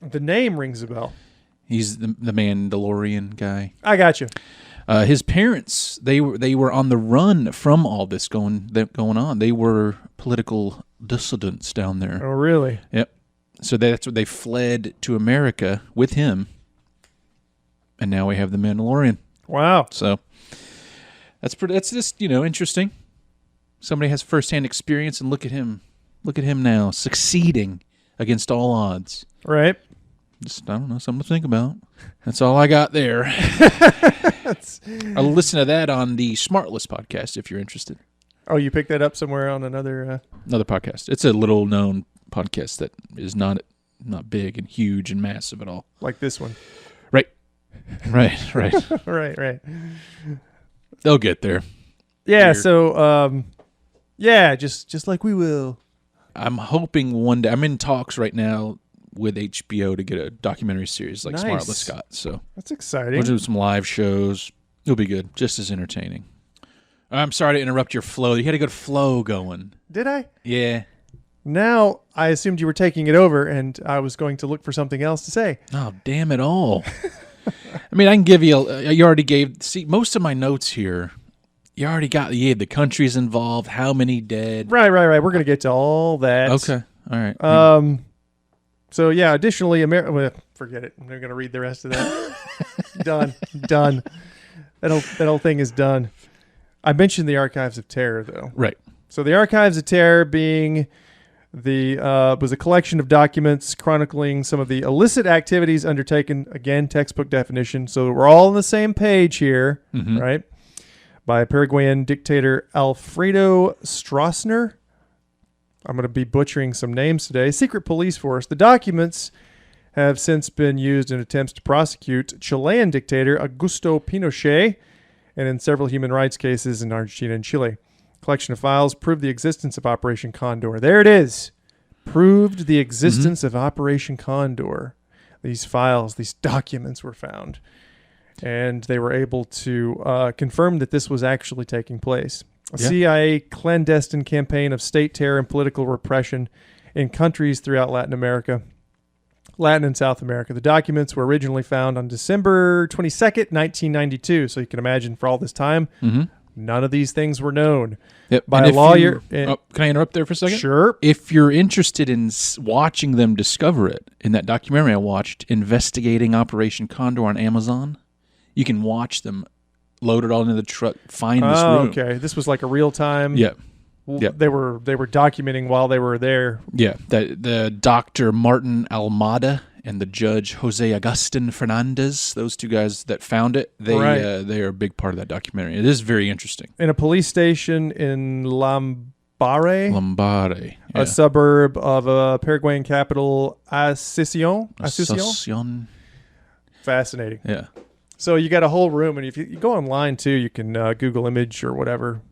The name rings a bell. He's the Mandalorian guy. I got you. His parents, they were on the run from all this going on. They were political dissidents down there. Oh, really? Yep. So that's what they fled to America with him, and now we have the Mandalorian. Wow. So that's just interesting. Somebody has firsthand experience, and look at him now succeeding against all odds. Right. Just, I don't know, something to think about. That's all I got there. I'll listen to that on the Smartless podcast if you're interested. Oh, you picked that up somewhere on another podcast. It's a little known podcast that is not big and huge and massive at all. Like this one. Right. Right. Right. They'll get there. Yeah, so just like we will. I'm hoping one day. I'm in talks right now with HBO to get a documentary series like Nice. Smartless Scott. So that's exciting. we'll do some live shows. It'll be good, just as entertaining. I'm sorry to interrupt your flow. You had a good flow going. Did I? Yeah. Now I assumed you were taking it over, and I was going to look for something else to say. Oh, damn it all. I mean, I can give you. You already gave. See, most of my notes here. You already got. Yeah, the countries involved. How many dead? Right. We're going to get to all that. Okay. All right. So yeah. Additionally, well, forget it. I'm not going to read the rest of that. Done. That whole thing is done. I mentioned the Archives of Terror, though. Right. So the Archives of Terror being was a collection of documents chronicling some of the illicit activities undertaken, again, textbook definition. So we're all on the same page here, right? By Paraguayan dictator Alfredo Stroessner. I'm going to be butchering some names today. Secret police force. The documents have since been used in attempts to prosecute Chilean dictator Augusto Pinochet and in several human rights cases in Argentina and Chile. Collection of files proved the existence of Operation Condor. There it is. Proved the existence of Operation Condor. These files, these documents were found. And they were able to confirm that this was actually taking place. A CIA clandestine campaign of state terror and political repression in countries throughout Latin America, Latin and South America. The documents were originally found on December 22nd, 1992. So you can imagine for all this time, none of these things were known. By a lawyer. Can I interrupt there for a second? Sure. If you're interested in watching them discover it, in that documentary I watched, Investigating Operation Condor on Amazon, you can watch them load it all into the truck, find this room. Okay. This was like a real time. Yeah. They were documenting while they were there. Yeah. The Dr. Martin Almada and the judge Jose Agustin Fernandez, those two guys that found it, they are a big part of that documentary. It is very interesting. In a police station in Lambaré, yeah. a suburb of a Paraguayan capital, Asunción. Fascinating. Yeah. So you got a whole room, and if you go online too, you can Google image or whatever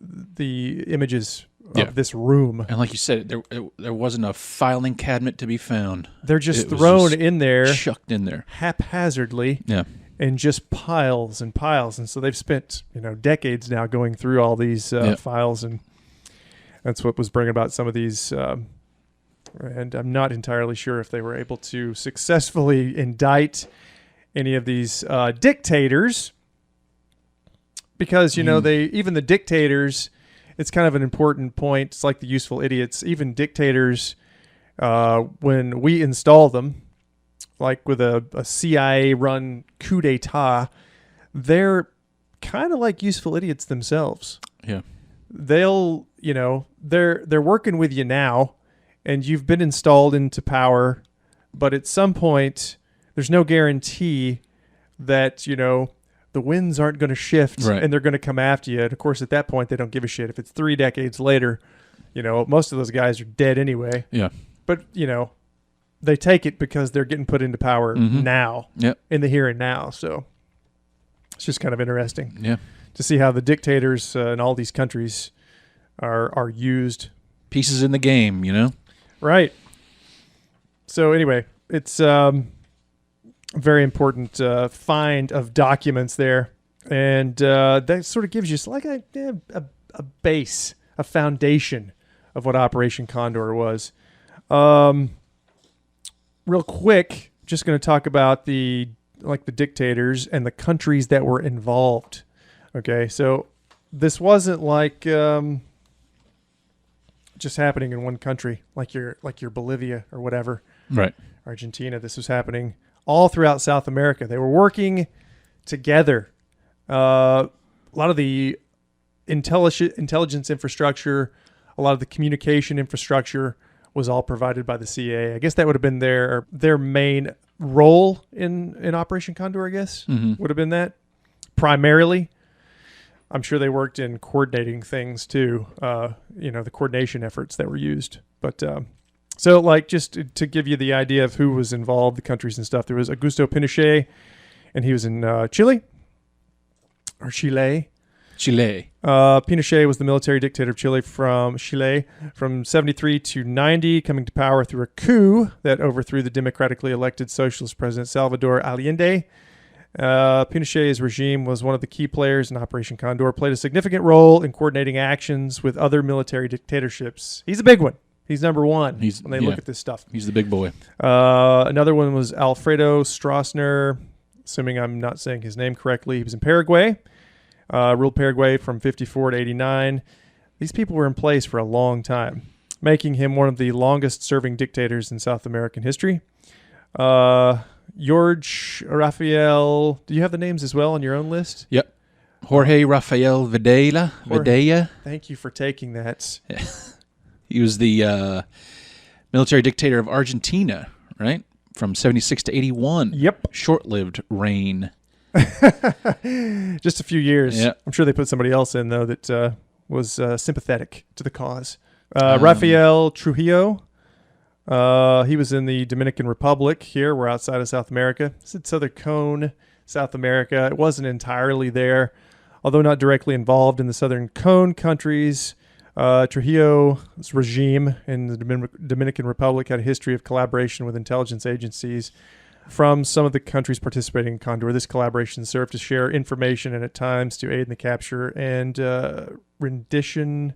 the images of this room. And like you said, there wasn't a filing cabinet to be found. They're just thrown in there, chucked in there haphazardly, yeah, and just piles and piles. And so they've spent decades now going through all these files, and that's what was bringing about some of these. And I'm not entirely sure if they were able to successfully indict any of these dictators, because even the dictators. It's kind of an important point. It's like the useful idiots. Even dictators, when we install them, like with a CIA-run coup d'etat, they're kind of like useful idiots themselves. Yeah, they're working with you now, and you've been installed into power, but at some point, there's no guarantee that the winds aren't going to shift and they're going to come after you. And of course, at that point, they don't give a shit. If it's 3 decades later, most of those guys are dead anyway. Yeah. But, they take it because they're getting put into power now, in the here and now. So it's just kind of interesting to see how the dictators in all these countries are used. Pieces in the game, Right. So anyway, it's... very important find of documents there, and that sort of gives you like a base, a foundation of what Operation Condor was. Real quick, just going to talk about the dictators and the countries that were involved. Okay, so this wasn't like just happening in one country, like your Bolivia or whatever, right? Argentina. This was happening all throughout South America. They were working together. A lot of the intelligence infrastructure, a lot of the communication infrastructure was all provided by the CIA. I guess that would have been their main role in Operation Condor, I guess, would have been that primarily. I'm sure they worked in coordinating things too, the coordination efforts that were used. But so, just to give you the idea of who was involved, the countries and stuff, there was Augusto Pinochet, and he was in Chile. Pinochet was the military dictator of Chile from 73 to 90, coming to power through a coup that overthrew the democratically elected socialist president Salvador Allende. Pinochet's regime was one of the key players in Operation Condor, played a significant role in coordinating actions with other military dictatorships. He's a big one. He's number one when they look at this stuff. He's the big boy. Another one was Alfredo Stroessner, assuming I'm not saying his name correctly. He was in Paraguay, ruled Paraguay from 54 to 89. These people were in place for a long time, making him one of the longest-serving dictators in South American history. Jorge Rafael, do you have the names as well on your own list? Yep. Jorge Rafael Videla. Thank you for taking that. He was the military dictator of Argentina, right? From 76 to 81. Yep. Short-lived reign. Just a few years. Yeah. I'm sure they put somebody else in, though, that was sympathetic to the cause. Rafael Trujillo. He was in the Dominican Republic here. We're outside of South America. It's in Southern Cone, South America. It wasn't entirely there, although not directly involved in the Southern Cone countries. Trujillo's regime in the Dominican Republic had a history of collaboration with intelligence agencies from some of the countries participating in Condor. This collaboration served to share information and at times to aid in the capture and rendition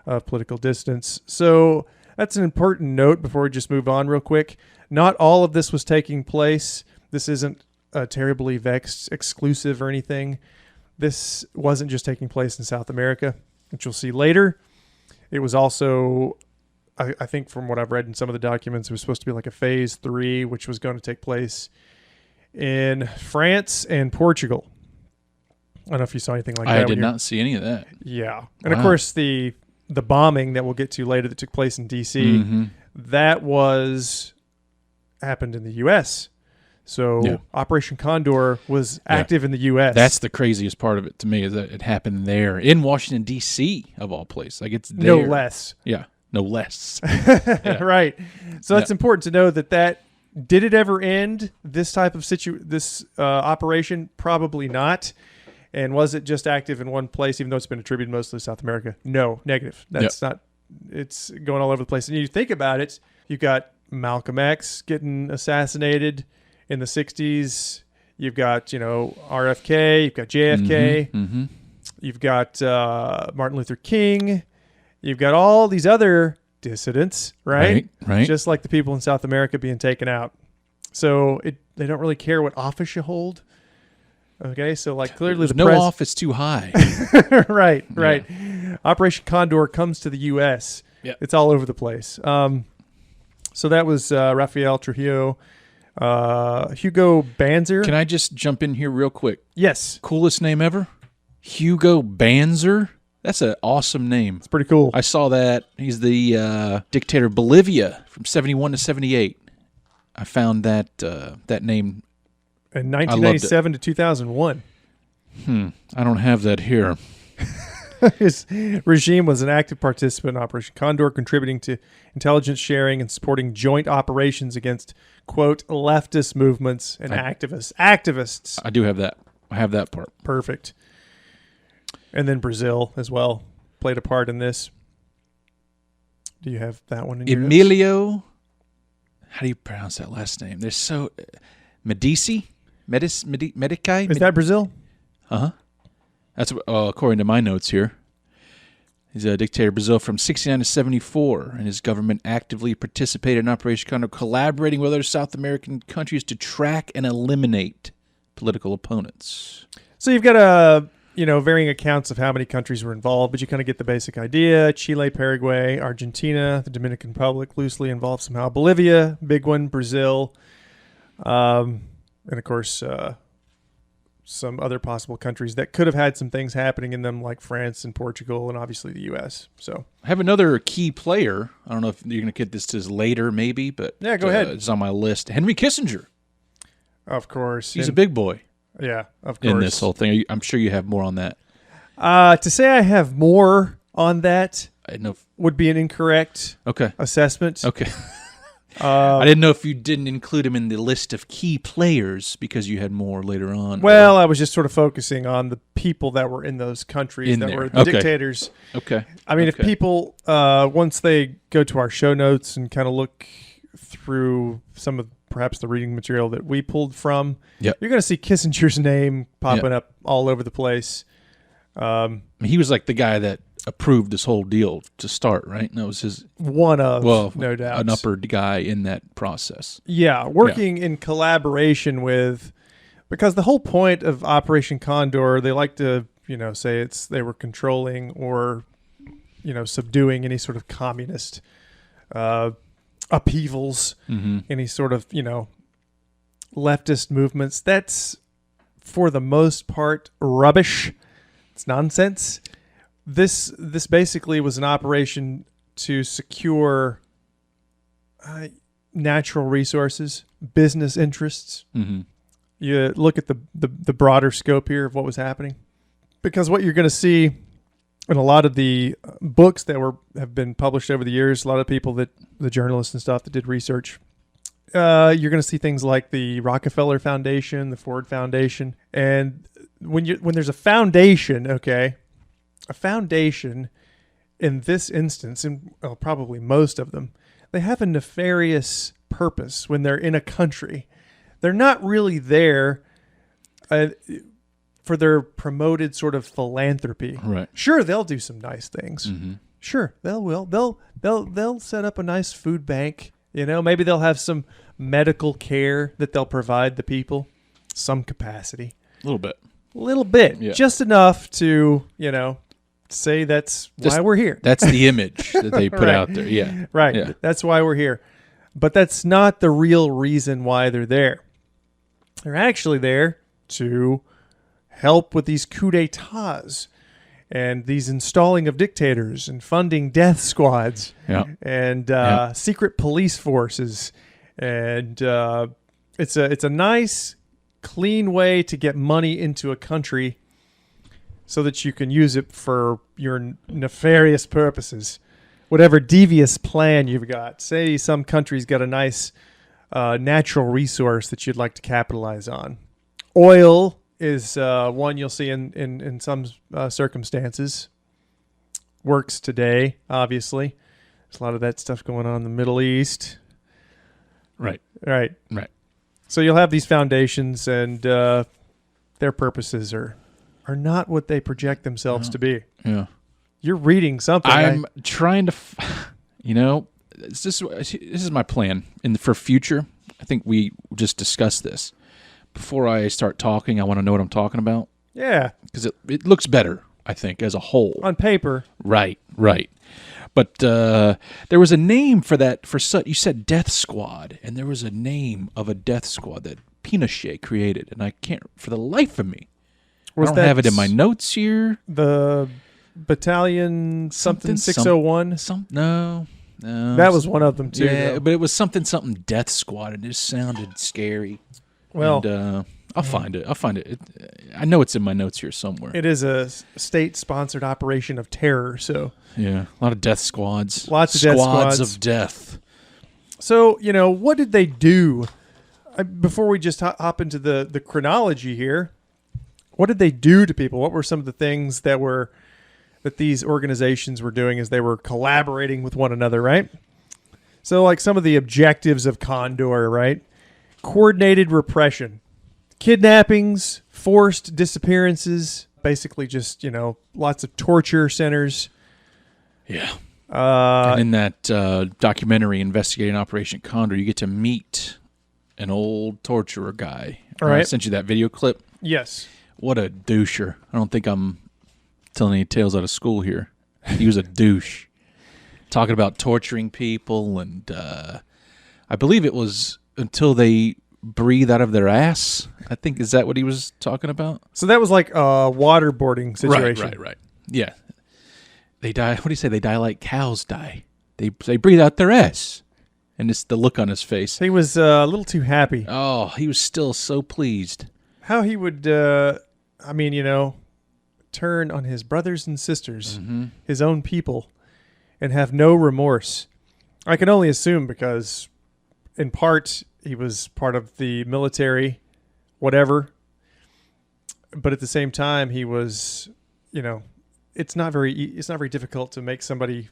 of political dissidents. So that's an important note before we just move on real quick. Not all of this was taking place. This isn't a Terribly Vexed exclusive or anything. This wasn't just taking place in South America, which you'll see later. It was also, I think from what I've read in some of the documents, it was supposed to be like a phase 3, which was going to take place in France and Portugal. I don't know if you saw anything like that. I did not see any of that. Yeah. And of course, the bombing that we'll get to later that took place in D.C., that happened in the U.S., so Operation Condor was active in the U.S. That's the craziest part of it to me, is that it happened there in Washington, D.C., of all places. Like, it's there. No less. Yeah, no less. Right. So that's important to know that did it ever end, this type of operation? Probably not. And was it just active in one place, even though it's been attributed mostly to South America? No, negative. That's not. It's going all over the place. And you think about it, you've got Malcolm X getting assassinated in the 60s. You've got, RFK. You've got JFK. You've got Martin Luther King. You've got all these other dissidents, right? Right. Just like the people in South America being taken out. So they don't really care what office you hold. Okay, so like clearly no office too high. Right. Operation Condor comes to the U.S. Yep. It's all over the place. So that was Rafael Trujillo. Hugo Banzer. Can I just jump in here real quick? Yes. Coolest name ever? Hugo Banzer? That's an awesome name. It's pretty cool. I saw that. He's the dictator of Bolivia from 71 to 78. I found that name. In 1997 to 2001. I don't have that here. His regime was an active participant in Operation Condor, contributing to intelligence sharing and supporting joint operations against, quote, leftist movements and activists. I do have that. I have that part. Perfect. And then Brazil as well played a part in this. Do you have that one in your Emilio? How do you pronounce that last name? They're so... Medici? Medici? Is that Brazil? Uh-huh. That's according to my notes here. He's a dictator of Brazil from 69 to 74, and his government actively participated in Operation Condor, collaborating with other South American countries to track and eliminate political opponents. So you've got varying accounts of how many countries were involved, but you kind of get the basic idea. Chile, Paraguay, Argentina, the Dominican Republic, loosely involved somehow. Bolivia, big one. Brazil, and of course, some other possible countries that could have had some things happening in them, like France and Portugal, and obviously the U.S. So I have another key player. I don't know if you're going to get this to later, maybe, but yeah, go ahead. It's on my list. Henry Kissinger. Of course, he's a big boy. Yeah, of course. In this whole thing, I'm sure you have more on that. To say I have more on that would be an incorrect assessment. Okay. I didn't know if you didn't include him in the list of key players because you had more later on. Well, I was just sort of focusing on the people that were in those countries were the dictators. Okay. I mean, if people, once they go to our show notes and kind of look through some of perhaps the reading material that we pulled from, you're going to see Kissinger's name popping up all over the place. He was like the guy that approved this whole deal to start, right? And that was his no doubt, an upper guy in that process. Yeah, working in collaboration with, because the whole point of Operation Condor, they like to, say they were controlling or, subduing any sort of communist upheavals, any sort of, leftist movements. That's for the most part rubbish. It's nonsense. This basically was an operation to secure natural resources, business interests. Mm-hmm. You look at the broader scope here of what was happening, because what you're going to see in a lot of the books that have been published over the years, a lot of people the journalists and stuff that did research, you're going to see things like the Rockefeller Foundation, the Ford Foundation, and when there's a foundation, okay, a foundation in this instance, and probably most of them, they have a nefarious purpose when they're in a country. They're not really there for their promoted sort of philanthropy. Right. Sure, they'll do some nice things. Mm-hmm. Sure, they'll set up a nice food bank. Maybe they'll have some medical care that they'll provide the people, some capacity. A little bit, yeah. Just enough to say that's why we're here. That's the image that they put Right. out there. Yeah. Right. Yeah. That's why we're here. But that's not the real reason why they're there. They're actually there to help with these coups d'etats and these installing of dictators and funding death squads and secret police forces. And it's a nice, clean way to get money into a country so that you can use it for your nefarious purposes. Whatever devious plan you've got. Say some country's got a nice natural resource that you'd like to capitalize on. Oil is one you'll see in some circumstances. Works today, obviously. There's a lot of that stuff going on in the Middle East. Right. So you'll have these foundations, and their purposes are not what they project themselves to be. Yeah. You're reading something. I'm trying to, this is my plan for future. I think we just discussed this. Before I start talking, I want to know what I'm talking about. Yeah. Because it looks better, I think, as a whole. On paper. Right. But there was a name for that. You said death squad, and there was a name of a death squad that Pinochet created, and I can't, for the life of me, I don't have it in my notes here. The Battalion something 601? No. That was one of them, too. Yeah, though. but it was something death squad, and it just sounded scary. Well, and, I'll find it. I know it's in my notes here somewhere. It is a state-sponsored operation of terror, so... Yeah, a lot of death squads. Lots of death squads. Of death. So, what did they do? Before we just hop into the chronology here, what did they do to people? What were some of the things that these organizations were doing as they were collaborating with one another, right? So, like some of the objectives of Condor, right? Coordinated repression, kidnappings, forced disappearances, basically just, lots of torture centers. Yeah. And in that documentary investigating Operation Condor, you get to meet an old torturer guy. All right. I sent you that video clip. Yes. What a doucher. I don't think I'm telling any tales out of school here. He was a douche. Talking about torturing people, and I believe it was until they breathe out of their ass. I think, is that what he was talking about? So that was like a waterboarding situation. Right. Yeah. They die. What do you say? They die like cows die. They breathe out their ass. And it's the look on his face. He was a little too happy. Oh, he was still so pleased. How he would, turn on his brothers and sisters, his own people, and have no remorse. I can only assume because, in part, he was part of the military, whatever. But at the same time, he was, it's not very difficult to make somebody,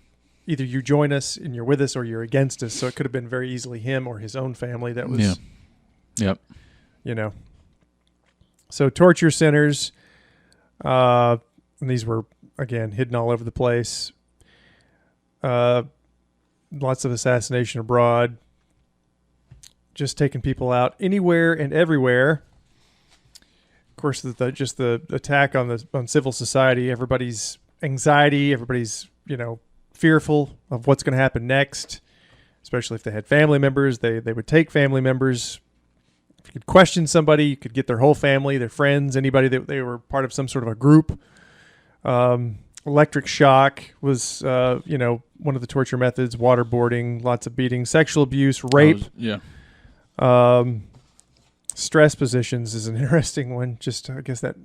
either you join us and you're with us or you're against us. So it could have been very easily him or his own family that was, Yep. So torture centers, and these were, again, hidden all over the place. Lots of assassination abroad. Just taking people out anywhere and everywhere. Of course, the attack on civil society, everybody's anxiety, everybody's, fearful of what's going to happen next, especially if they had family members. They would take family members. If you could question somebody, you could get their whole family, their friends, anybody that they were part of some sort of a group. Electric shock was, one of the torture methods. Waterboarding, lots of beating, sexual abuse, rape. Stress positions is an interesting one. Just, I guess that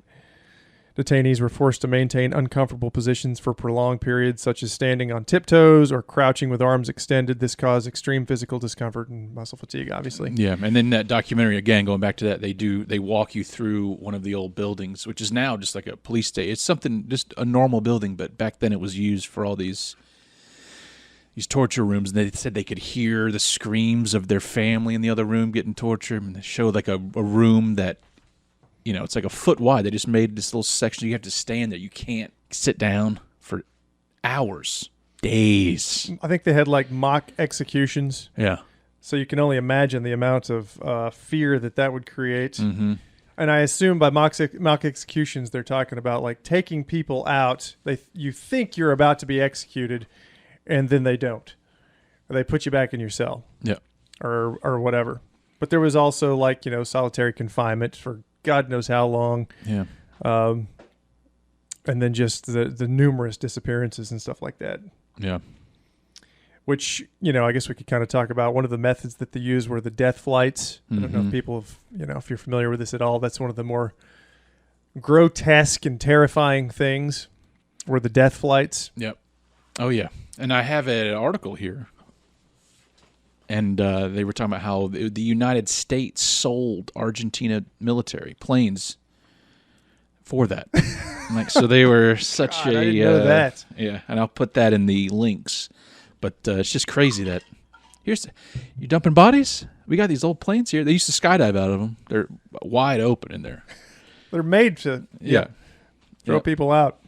detainees were forced to maintain uncomfortable positions for prolonged periods, such as standing on tiptoes or crouching with arms extended. This caused extreme physical discomfort and muscle fatigue, obviously. Yeah, and then that documentary, again, going back to that, they walk you through one of the old buildings, which is now just like a police station. It's something, just a normal building, but back then it was used for all these torture rooms, and they said they could hear the screams of their family in the other room getting tortured, and they showed like a room that, it's like a foot wide. They just made this little section. You have to stand there. You can't sit down for hours, days. I think they had like mock executions. Yeah. So you can only imagine the amount of fear that would create. Mm-hmm. And I assume by mock executions, they're talking about like taking people out. You think you're about to be executed, and then they don't. Or they put you back in your cell. Yeah. Or whatever. But there was also like, solitary confinement for God knows how long. Yeah. And then just the numerous disappearances and stuff like that. Yeah. Which, I guess we could kind of talk about. One of the methods that they used were the death flights. I don't know if people have, if you're familiar with this at all. That's one of the more grotesque and terrifying things were the death flights. Yep. Oh, yeah. And I have an article here. And they were talking about how the United States sold Argentina military planes for that. So they were such God, I didn't know that. Yeah, and I'll put that in the links. But it's just crazy that you dumping bodies? We got these old planes here. They used to skydive out of them. They're wide open in there. They're made to throw people out.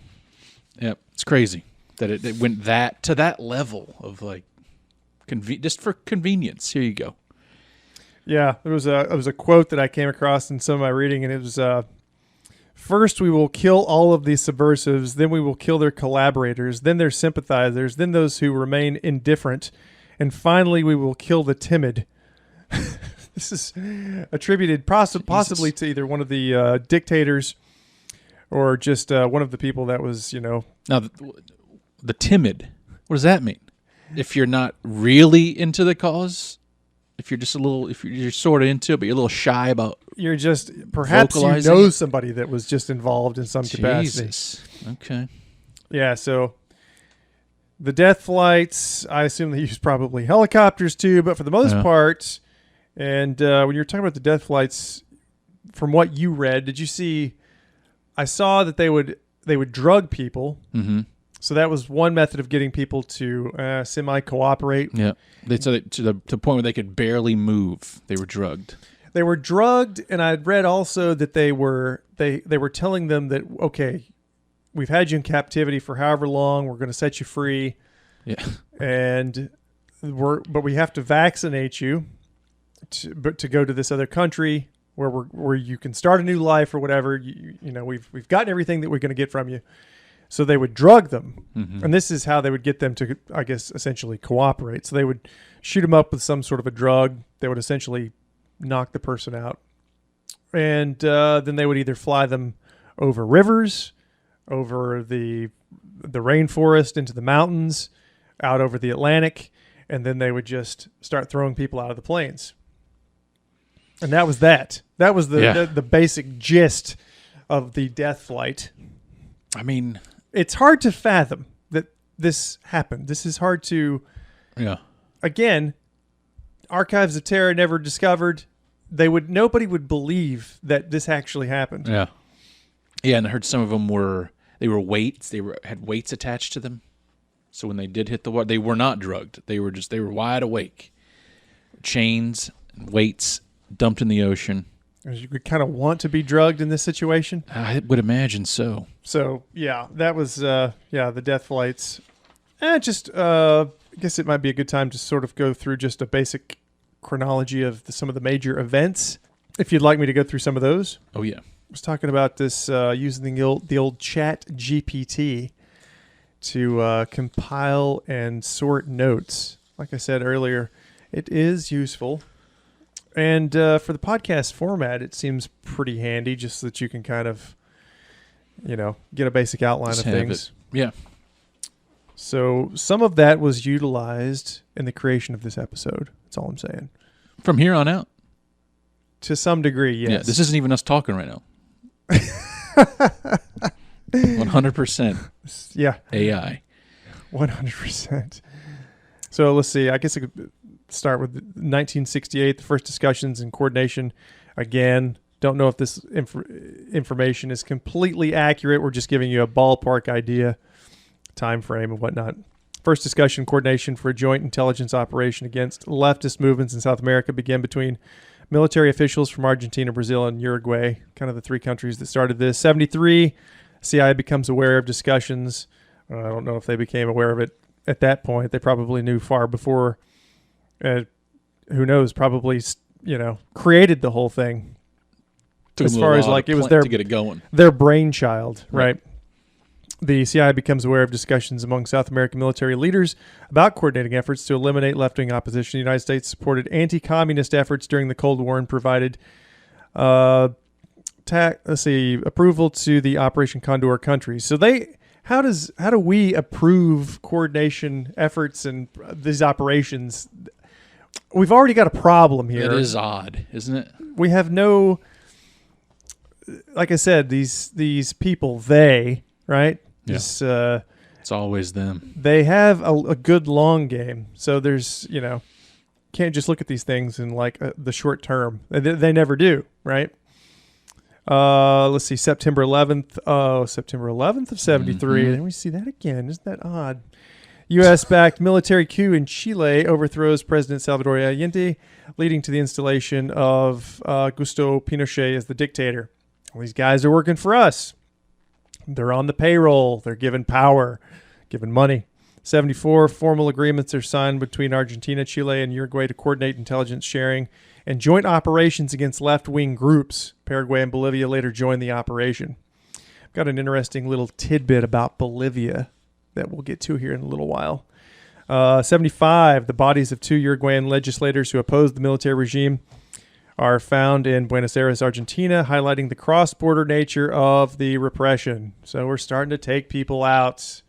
Yeah, it's crazy that it went to that level of like. Just for convenience. Here you go. Yeah, it was a quote that I came across in some of my reading, and it was, first we will kill all of these subversives, then we will kill their collaborators, then their sympathizers, then those who remain indifferent, and finally we will kill the timid. This is attributed possibly to either one of the dictators or just one of the people that was, Now, the timid, what does that mean? If you're not really into the cause, if you're just you're sort of into it, but you're a little shy about you're just, perhaps you know somebody that was just involved in some capacity. Okay. Yeah, so the death flights, I assume they used probably helicopters too, but for the most part, and when you're talking about the death flights, from what you read, did you see, I saw that they would drug people. Mm-hmm. So that was one method of getting people to semi-cooperate. Yeah, to the point where they could barely move. They were drugged. They were drugged, and I'd read also that they were telling them that, okay, we've had you in captivity for however long, we're going to set you free. Yeah, and but we have to vaccinate you to go to this other country where you can start a new life or whatever. We've gotten everything that we're going to get from you. So they would drug them, and this is how they would get them to, I guess, essentially cooperate. So they would shoot them up with some sort of a drug. They would essentially knock the person out. And then they would either fly them over rivers, over the rainforest, into the mountains, out over the Atlantic, and then they would just start throwing people out of the planes. And that was that. That was the basic gist of the death flight. I mean, it's hard to fathom that this happened. This is hard to... Yeah. Again, Archives of Terror never discovered. Nobody would believe that this actually happened. Yeah. Yeah, and I heard some of them were weights. They had weights attached to them. So when they did hit the water, they were not drugged. They were wide awake. Chains, weights dumped in the ocean. You would kind of want to be drugged in this situation. I would imagine so. So, yeah, that was, the death flights. I guess it might be a good time to sort of go through just a basic chronology of some of the major events, if you'd like me to go through some of those. Oh, yeah. I was talking about this using the old Chat GPT to compile and sort notes. Like I said earlier, it is useful. And for the podcast format, it seems pretty handy, just so that you can kind of, get a basic outline Just of have things. it. Yeah. So some of that was utilized in the creation of this episode. That's all I'm saying. From here on out. To some degree, yes. Yeah, this isn't even us talking right now. 100%. Yeah. AI. 100%. So let's see. I guess I could start with 1968, the first discussions and coordination. Again, don't know if this information is completely accurate. We're just giving you a ballpark idea, time frame and whatnot. First discussion coordination for a joint intelligence operation against leftist movements in South America began between military officials from Argentina, Brazil, and Uruguay, kind of the three countries that started this. 73, CIA becomes aware of discussions. I don't know if they became aware of it at that point. They probably knew far before. Who knows? Probably, created the whole thing. As far as like it was to get it going. Their brainchild, right? The CIA becomes aware of discussions among South American military leaders about coordinating efforts to eliminate left-wing opposition. The United States supported anti-communist efforts during the Cold War and provided approval to the Operation Condor countries. So how do we approve coordination efforts and these operations? We've already got a problem here. It is odd, isn't it? We have no, like I said, these people, right? Yeah. It's always them. They have a good long game. So there's, can't just look at these things in like the short term. They never do, right? Let's see, September 11th. Oh, September 11th of 73. Mm-hmm. Then we see that again. Isn't that odd? U.S.-backed military coup in Chile overthrows President Salvador Allende, leading to the installation of Augusto Pinochet as the dictator. Well, these guys are working for us. They're on the payroll. They're given power, given money. 74, formal agreements are signed between Argentina, Chile, and Uruguay to coordinate intelligence sharing and joint operations against left-wing groups. Paraguay and Bolivia later joined the operation. I've got an interesting little tidbit about Bolivia that we'll get to here in a little while. 75, the bodies of 2 Uruguayan legislators who opposed the military regime are found in Buenos Aires, Argentina, highlighting the cross-border nature of the repression. So we're starting to take people out,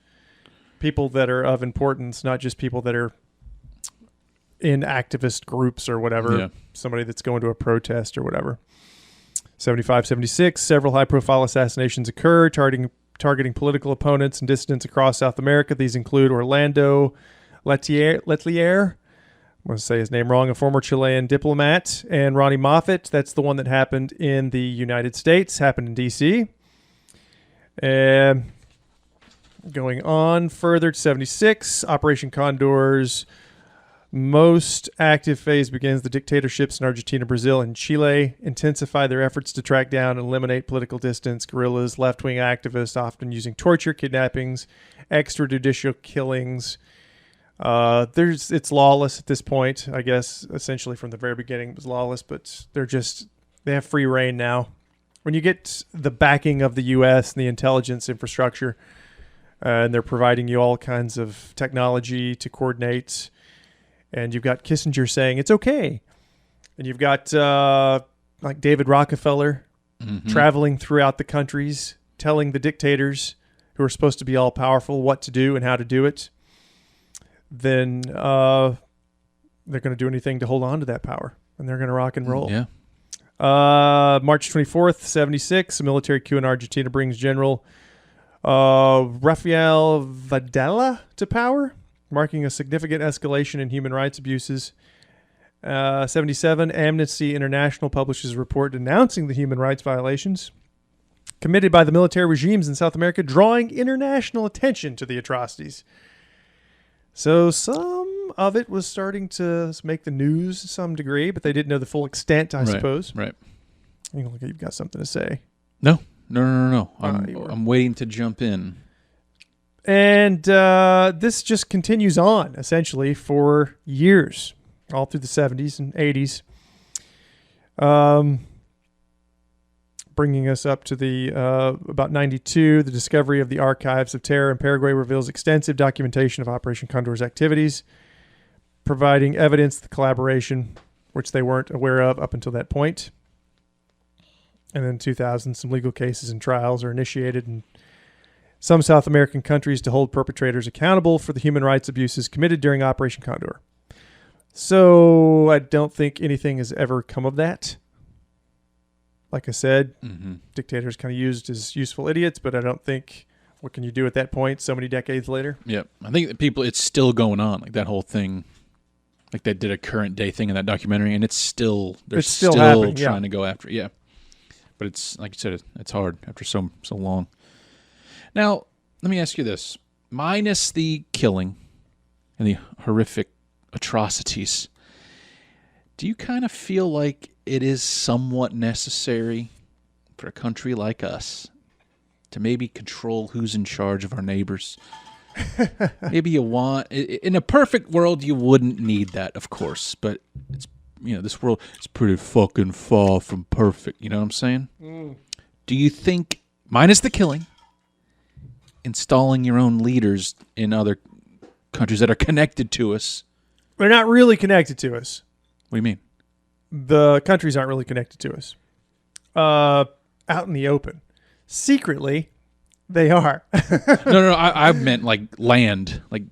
people that are of importance, not just people that are in activist groups or whatever, somebody that's going to a protest or whatever. 75, 76, several high-profile assassinations occur, targeting political opponents and dissidents across South America. These include Orlando Letelier, I'm going to say his name wrong, a former Chilean diplomat, and Ronnie Moffat. That's the one that happened in the United States, happened in D.C. And going on further to 76, Operation Condor's most active phase begins. The dictatorships in Argentina, Brazil, and Chile intensify their efforts to track down and eliminate political dissidents, guerrillas, left-wing activists, often using torture, kidnappings, extrajudicial killings. It's lawless at this point, I guess. Essentially, from the very beginning, it was lawless, but they have free reign now. When you get the backing of the U.S. and the intelligence infrastructure, and they're providing you all kinds of technology to coordinate, and you've got Kissinger saying it's okay, and you've got like David Rockefeller traveling throughout the countries, telling the dictators who are supposed to be all powerful what to do and how to do it, then they're going to do anything to hold on to that power, and they're going to rock and roll. Yeah. March 24th, 76, a military coup in Argentina brings General Rafael Videla to power, marking a significant escalation in human rights abuses. 77, Amnesty International publishes a report denouncing the human rights violations committed by the military regimes in South America, drawing international attention to the atrocities. So some of it was starting to make the news to some degree, but they didn't know the full extent, I suppose. Right. You've got something to say. No. I'm waiting to jump in. And this just continues on, essentially, for years, all through the 70s and 80s. Bringing us up to the about 92, the discovery of the archives of terror in Paraguay reveals extensive documentation of Operation Condor's activities, providing evidence of the collaboration, which they weren't aware of up until that point. And then 2000, some legal cases and trials are initiated in some South American countries to hold perpetrators accountable for the human rights abuses committed during Operation Condor. So I don't think anything has ever come of that. Like I said, dictators kind of used as useful idiots, but I don't think, what can you do at that point so many decades later? Yep. I think that it's still going on, like that whole thing. Like they did a current day thing in that documentary, and they're still happening, trying to go after it. Yeah. But it's, like you said, it's hard after so long. Now, let me ask you this. Minus the killing and the horrific atrocities, do you kind of feel like it is somewhat necessary for a country like us to maybe control who's in charge of our neighbors? Maybe you want, in a perfect world, you wouldn't need that, of course, but it's, this world is pretty fucking far from perfect. You know what I'm saying? Do you think, minus the killing, installing your own leaders in other countries that are connected to us? They're not really connected to us. What do you mean? The countries aren't really connected to us. Out in the open. Secretly, they are. No, I meant like land, like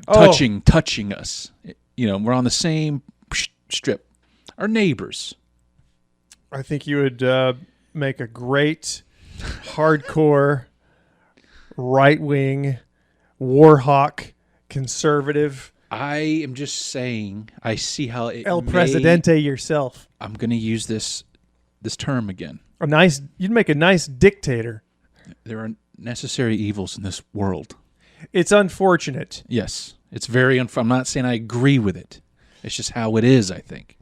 touching us. We're on the same strip. Our neighbors. I think you would make a great hardcore right-wing war hawk conservative. I am just saying, I see how it El Presidente yourself. I'm going to use this term again. You'd make a nice dictator. There are necessary evils in this world. It's unfortunate. Yes. It's very I'm not saying I agree with it. It's just how it is, I think.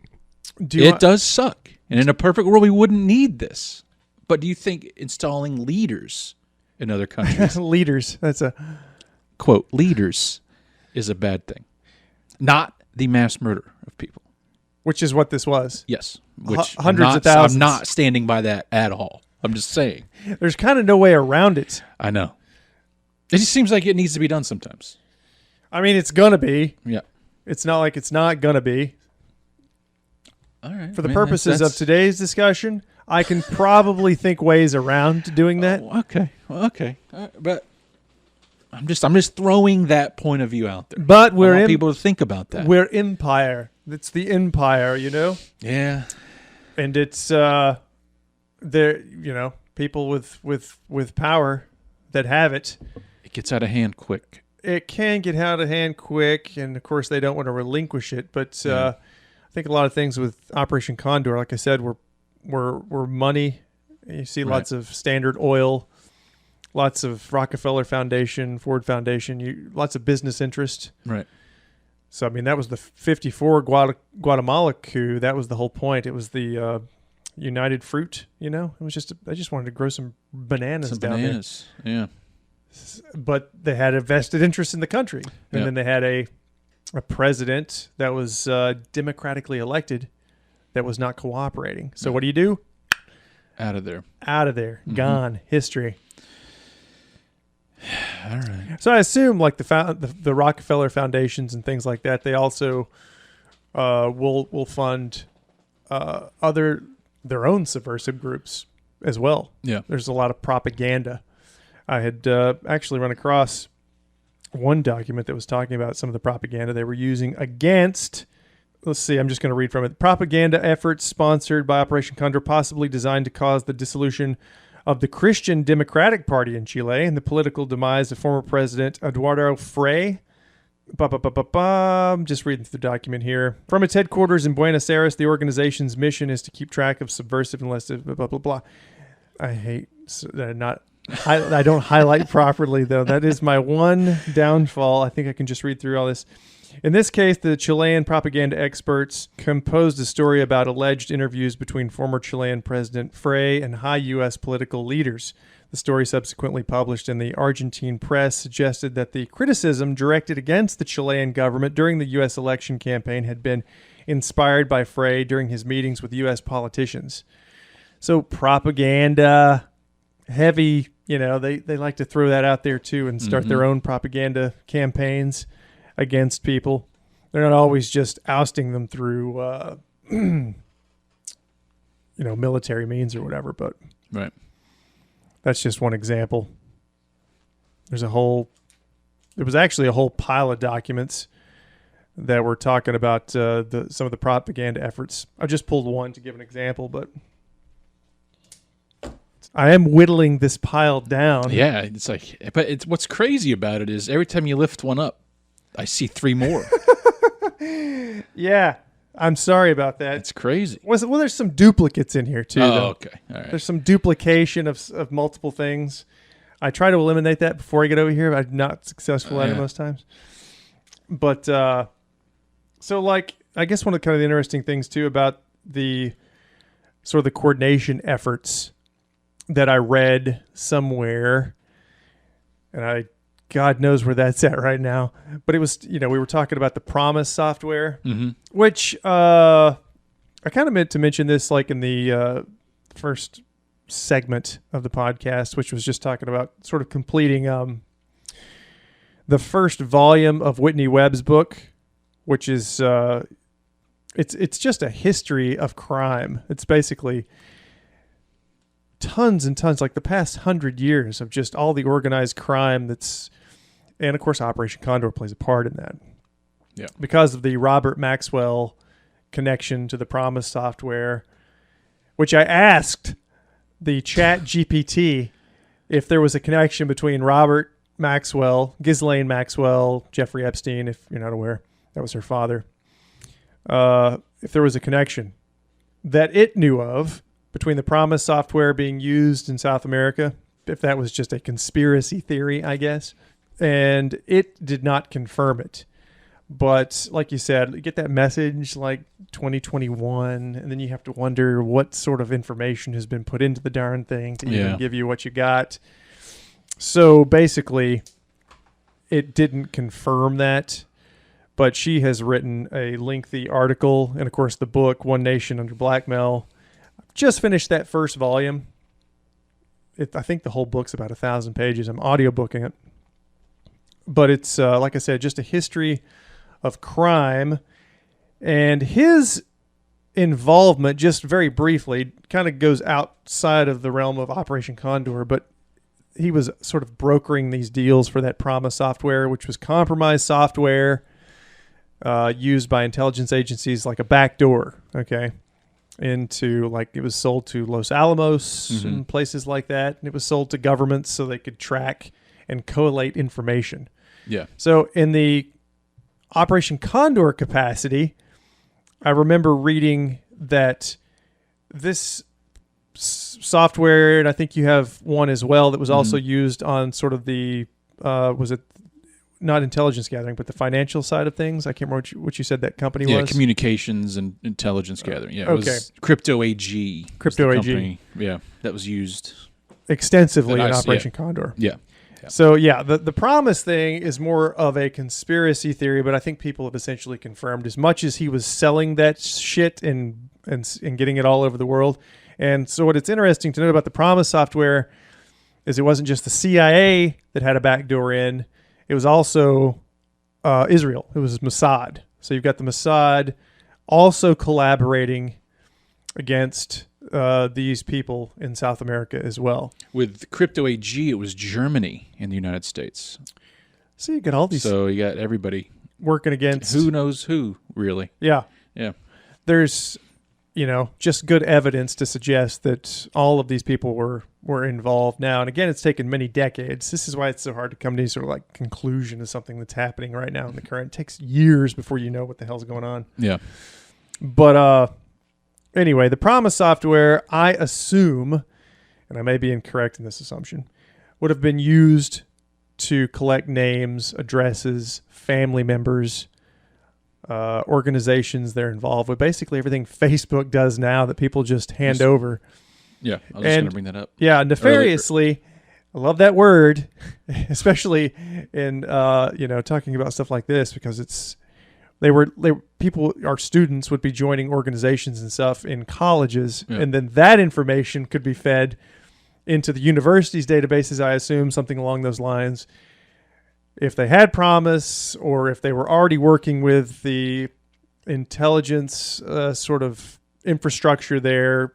It does suck. And in a perfect world, we wouldn't need this. But do you think installing leaders in other countries... Leaders. That's a... Quote, leaders is a bad thing. Not the mass murder of people. Which is what this was. Yes. Which hundreds of thousands. I'm not standing by that at all. I'm just saying. There's kind of no way around it. I know. It just seems like it needs to be done sometimes. I mean, it's going to be. Yeah. It's not like it's not going to be. All right. For the purposes of today's discussion, I can probably think ways around doing that. Oh, okay. Well, okay. But I'm just throwing that point of view out there. But I want people to think about that. We're empire. It's the empire, Yeah. And it's people with power that have it. It gets out of hand quick. It can get out of hand quick, and of course they don't want to relinquish it. But I think a lot of things with Operation Condor, like I said, were money. You see lots of Standard Oil, lots of Rockefeller Foundation, Ford Foundation, lots of business interest. Right. So, I mean, that was the 54 Guatemala coup. That was the whole point. It was the United Fruit, It was just, I just wanted to grow some bananas down there. Yeah. But they had a vested interest in the country. And then they had a president that was democratically elected that was not cooperating. So what do? Out of there. Mm-hmm. Gone. History. All right. So I assume like the Rockefeller foundations and things like that, they also will fund their own subversive groups as well. Yeah. There's a lot of propaganda. I had actually run across one document that was talking about some of the propaganda they were using against, let's see, I'm just going to read from it. Propaganda efforts sponsored by Operation Condor, possibly designed to cause the dissolution of the Christian Democratic Party in Chile and the political demise of former President Eduardo Frei. I'm just reading through the document here. From its headquarters in Buenos Aires, the organization's mission is to keep track of subversive and less blah, blah, blah. I hate that I don't highlight properly, though. That is my one downfall. I think I can just read through all this. In this case, the Chilean propaganda experts composed a story about alleged interviews between former Chilean President Frei and high U.S. political leaders. The story, subsequently published in the Argentine press, suggested that the criticism directed against the Chilean government during the U.S. election campaign had been inspired by Frei during his meetings with U.S. politicians. So propaganda, heavy, they like to throw that out there too and start their own propaganda campaigns against people. They're not always just ousting them through, military means or whatever. But Right. that's just one example. There was actually a whole pile of documents that were talking about some of the propaganda efforts. I just pulled one to give an example, but I am whittling this pile down. Yeah, it's like, but it's what's crazy about it is every time you lift one up, I see 3 more. Yeah, I'm sorry about that. It's crazy. Well, there's some duplicates in here too. Though. Okay, all right. There's some duplication of multiple things. I try to eliminate that before I get over here, but I'm not successful at it most times. But so, like, I guess one of the interesting things too about the sort of the coordination efforts that I read somewhere, and God knows where that's at right now. But it was, we were talking about the Promise software, which I kind of meant to mention this like in the first segment of the podcast, which was just talking about sort of completing the first volume of Whitney Webb's book, which is it's just a history of crime. It's basically tons and tons, like the past 100 years of just all the organized crime and of course Operation Condor plays a part in that. Yeah. Because of the Robert Maxwell connection to the Promise software, which I asked the Chat GPT if there was a connection between Robert Maxwell, Ghislaine Maxwell, Jeffrey Epstein, if you're not aware, that was her father. If there was a connection that it knew of between the Promise software being used in South America, if that was just a conspiracy theory, I guess. And it did not confirm it. But like you said, you get that message like 2021, and then you have to wonder what sort of information has been put into the darn thing to even give you what you got. So basically, it didn't confirm that, but she has written a lengthy article, and of course the book, One Nation Under Blackmail. I've just finished that first volume. I think the whole book's about 1,000 pages. I'm audiobooking it. But it's, like I said, just a history of crime, and his involvement, just very briefly, kind of goes outside of the realm of Operation Condor, but he was sort of brokering these deals for that Promise software, which was compromised software used by intelligence agencies like a backdoor, into, like, it was sold to Los Alamos and places like that, and it was sold to governments so they could track and collate information. Yeah. So in the Operation Condor capacity, I remember reading that this software, and I think you have one as well, that was also used on sort of the, was it not intelligence gathering, but the financial side of things? I can't remember what you said that company was. Yeah, communications and intelligence gathering. Yeah, it was Crypto AG. Crypto AG. Yeah, that was used extensively in Operation Condor. Yeah. So, the Promise thing is more of a conspiracy theory, but I think people have essentially confirmed, as much as he was selling that shit and getting it all over the world. And so what it's interesting to note about the Promise software is it wasn't just the CIA that had a backdoor in. It was also Israel. It was Mossad. So you've got the Mossad also collaborating against these people in South America as well. With Crypto AG, it was Germany in the United States. So you got all these. So you got everybody working against who knows who, really. Yeah. Yeah. There's, just good evidence to suggest that all of these people were involved now. And again, it's taken many decades. This is why it's so hard to come to any sort of like conclusion to something that's happening right now in the current. It takes years before you know what the hell's going on. Yeah. But anyway, the Promise software, I assume, and I may be incorrect in this assumption, would have been used to collect names, addresses, family members, organizations they're involved with. Basically everything Facebook does now that people just hand over. Yeah, I was just going to bring that up. Yeah, nefariously. I love that word, especially in talking about stuff like this, because our students would be joining organizations and stuff in colleges, and then that information could be fed into the university's databases, I assume, something along those lines. If they had Promise, or if they were already working with the intelligence sort of infrastructure there,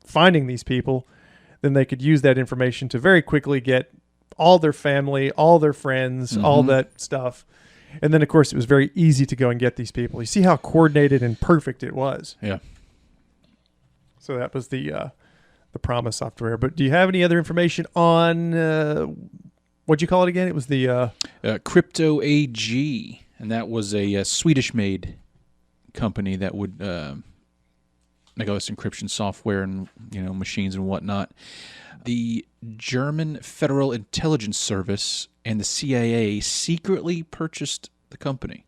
finding these people, then they could use that information to very quickly get all their family, all their friends, all that stuff. And then, of course, it was very easy to go and get these people. You see how coordinated and perfect it was. Yeah. So that was the Promise software. But do you have any other information on what'd you call it again? It was the Crypto AG, and that was a Swedish-made company that would make all this encryption software and machines and whatnot. The German Federal Intelligence Service and the CIA secretly purchased the company.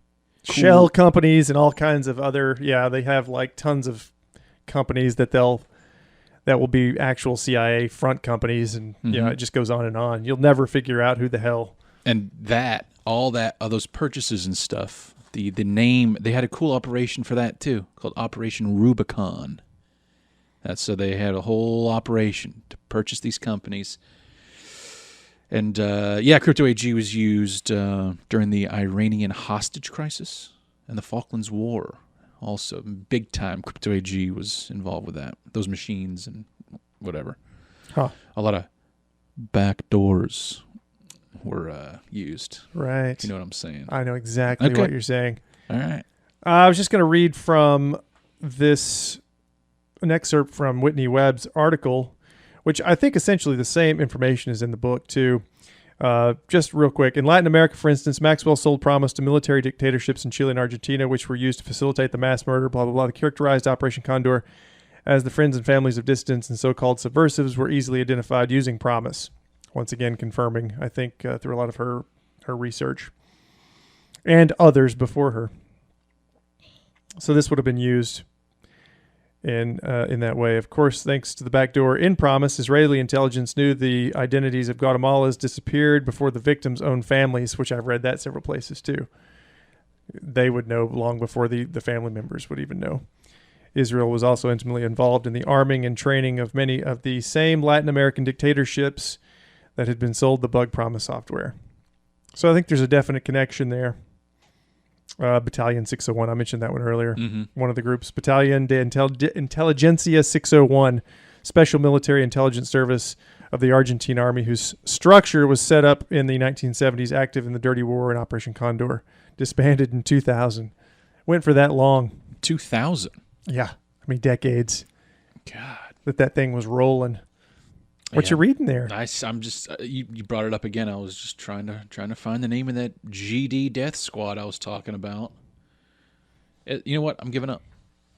Cool. Shell companies and all kinds of other, they have like tons of companies that will be actual CIA front companies, and it just goes on and on. You'll never figure out who the hell. And all those purchases and stuff, the name, they had a cool operation for that too, called Operation Rubicon. So they had a whole operation to purchase these companies. And Crypto AG was used during the Iranian hostage crisis and the Falklands War. Also, big time, Crypto AG was involved with that. Those machines and whatever. Huh. A lot of back doors were used. Right. You know what I'm saying? I know exactly what you're saying. All right. I was just going to read from an excerpt from Whitney Webb's article, which I think essentially the same information is in the book too. Just real quick. In Latin America, for instance, Maxwell sold Promise to military dictatorships in Chile and Argentina, which were used to facilitate the mass murder, blah, blah, blah. The characterized Operation Condor, as the friends and families of dissidents and so-called subversives were easily identified using Promise. Once again, confirming, I think, through a lot of her research and others before her. So this would have been used in that way. Of course, thanks to the backdoor in Promise, Israeli intelligence knew the identities of Guatemalans disappeared before the victims' own families, which I've read that several places too. They would know long before the family members would even know. Israel was also intimately involved in the arming and training of many of the same Latin American dictatorships that had been sold the Bug Promise software. So I think there's a definite connection there. Battalion 601, I mentioned that one earlier. One of the groups, Battalion de Intelligentsia 601, Special Military Intelligence Service of the Argentine Army, whose structure was set up in the 1970s, active in the Dirty War and Operation Condor, disbanded in 2000. Went for that long. 2000? Yeah. I mean, decades. God. That thing was rolling. What you reading there? I'm just you brought it up again. I was just trying to find the name of that GD death squad I was talking about. You know what? I'm giving up.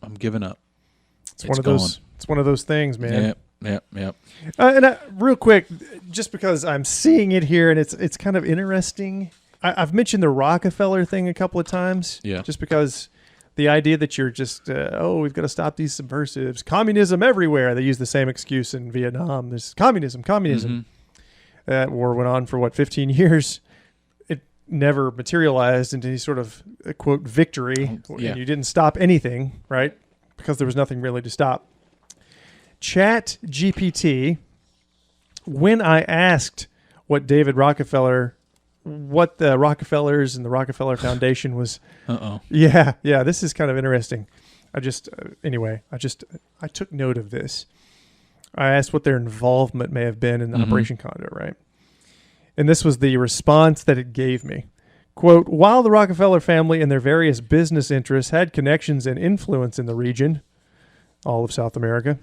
It's one of those. It's one of those things, man. Yep. And real quick, just because I'm seeing it here and it's kind of interesting. I've mentioned the Rockefeller thing a couple of times. Yeah. Just because the idea that you're just, we've got to stop these subversives. Communism everywhere. They use the same excuse in Vietnam. There's communism. That war went on for, 15 years. It never materialized into any sort of, quote, victory. Yeah. And you didn't stop anything, right? Because there was nothing really to stop. Chat GPT, when I asked what the Rockefellers and the Rockefeller Foundation was. Yeah, this is kind of interesting. I took note of this. I asked what their involvement may have been in Operation Condor, right? And this was the response that it gave me. Quote, while the Rockefeller family and their various business interests had connections and influence in the region, all of South America,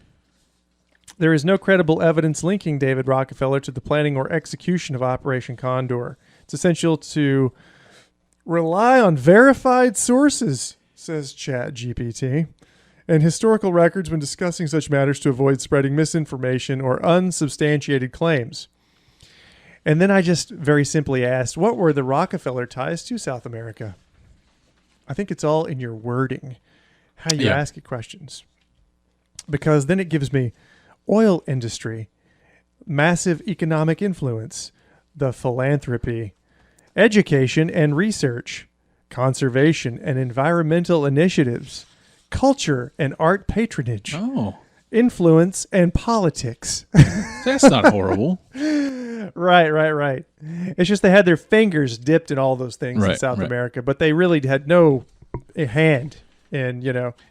there is no credible evidence linking David Rockefeller to the planning or execution of Operation Condor. It's essential to rely on verified sources, says ChatGPT, and historical records when discussing such matters to avoid spreading misinformation or unsubstantiated claims. And then I just very simply asked, what were the Rockefeller ties to South America? I think it's all in your wording, how you ask it questions. Because then it gives me oil industry, massive economic influence, the philanthropy, education and research, conservation and environmental initiatives, culture and art patronage, influence and politics. That's not horrible. Right. It's just they had their fingers dipped in all those things in South America, but they really had no hand in,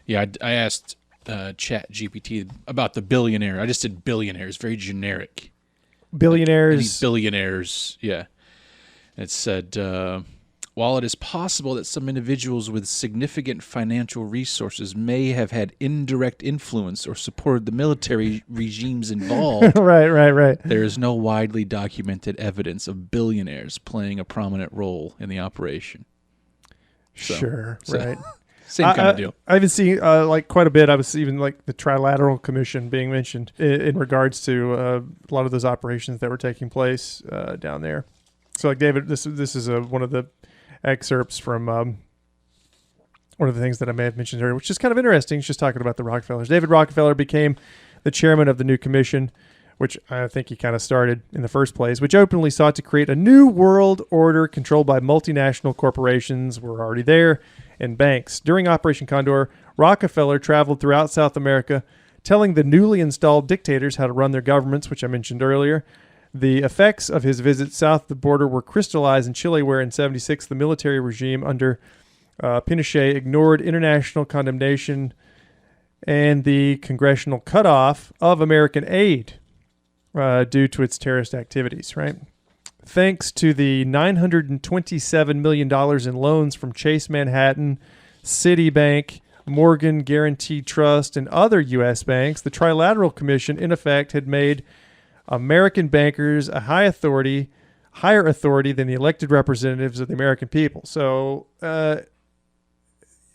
Yeah, I asked Chat GPT about the billionaire. I just did billionaires, very generic. Billionaires. Billionaires, yeah. It said, while it is possible that some individuals with significant financial resources may have had indirect influence or supported the military regimes involved, right. there is no widely documented evidence of billionaires playing a prominent role in the operation. So, right. Same kind of deal. I've been seeing like quite a bit. I was even like the Trilateral Commission being mentioned in regards to a lot of those operations that were taking place down there. So, like David, this is one of the excerpts from one of the things that I may have mentioned earlier, which is kind of interesting. It's just talking about the Rockefellers. David Rockefeller became the chairman of the new commission, which I think he kind of started in the first place, which openly sought to create a new world order controlled by multinational corporations. We're already there. And banks. During Operation Condor, Rockefeller traveled throughout South America, telling the newly installed dictators how to run their governments, which I mentioned earlier. The effects of his visit south of the border were crystallized in Chile, where in 1976 the military regime under Pinochet ignored international condemnation and the congressional cutoff of American aid due to its terrorist activities, right? Thanks to the $927 million in loans from Chase Manhattan, Citibank, Morgan Guaranty Trust, and other U.S. banks, the Trilateral Commission, in effect, had made American bankers a higher authority than the elected representatives of the American people. So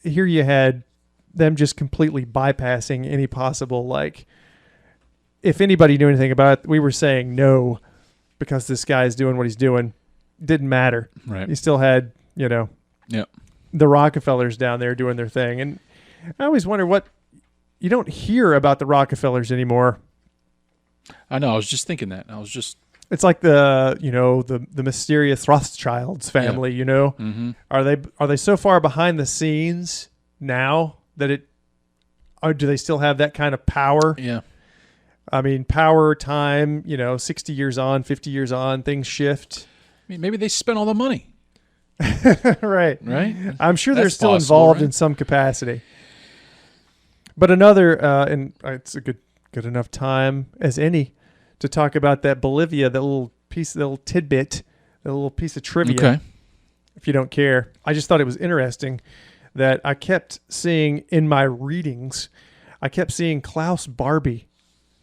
here you had them just completely bypassing any possible, like, if anybody knew anything about it, we were saying no, because this guy is doing what he's doing. Didn't matter. Right. He still had, the Rockefellers down there doing their thing. And I always wonder you don't hear about the Rockefellers anymore. I know. I was just thinking that. It's like the mysterious Rothschilds family, Mm-hmm. Are they so far behind the scenes now that do they still have that kind of power? Yeah. I mean, power, time, 60 years on, 50 years on, things shift. I mean, maybe they spent all the money. Right. I'm sure they're That's still possible, involved right? in some capacity. But another, and it's a good enough time as any to talk about that Bolivia, that little tidbit, that little piece of trivia. Okay. If you don't care. I just thought it was interesting that I kept seeing in my readings, Klaus Barbie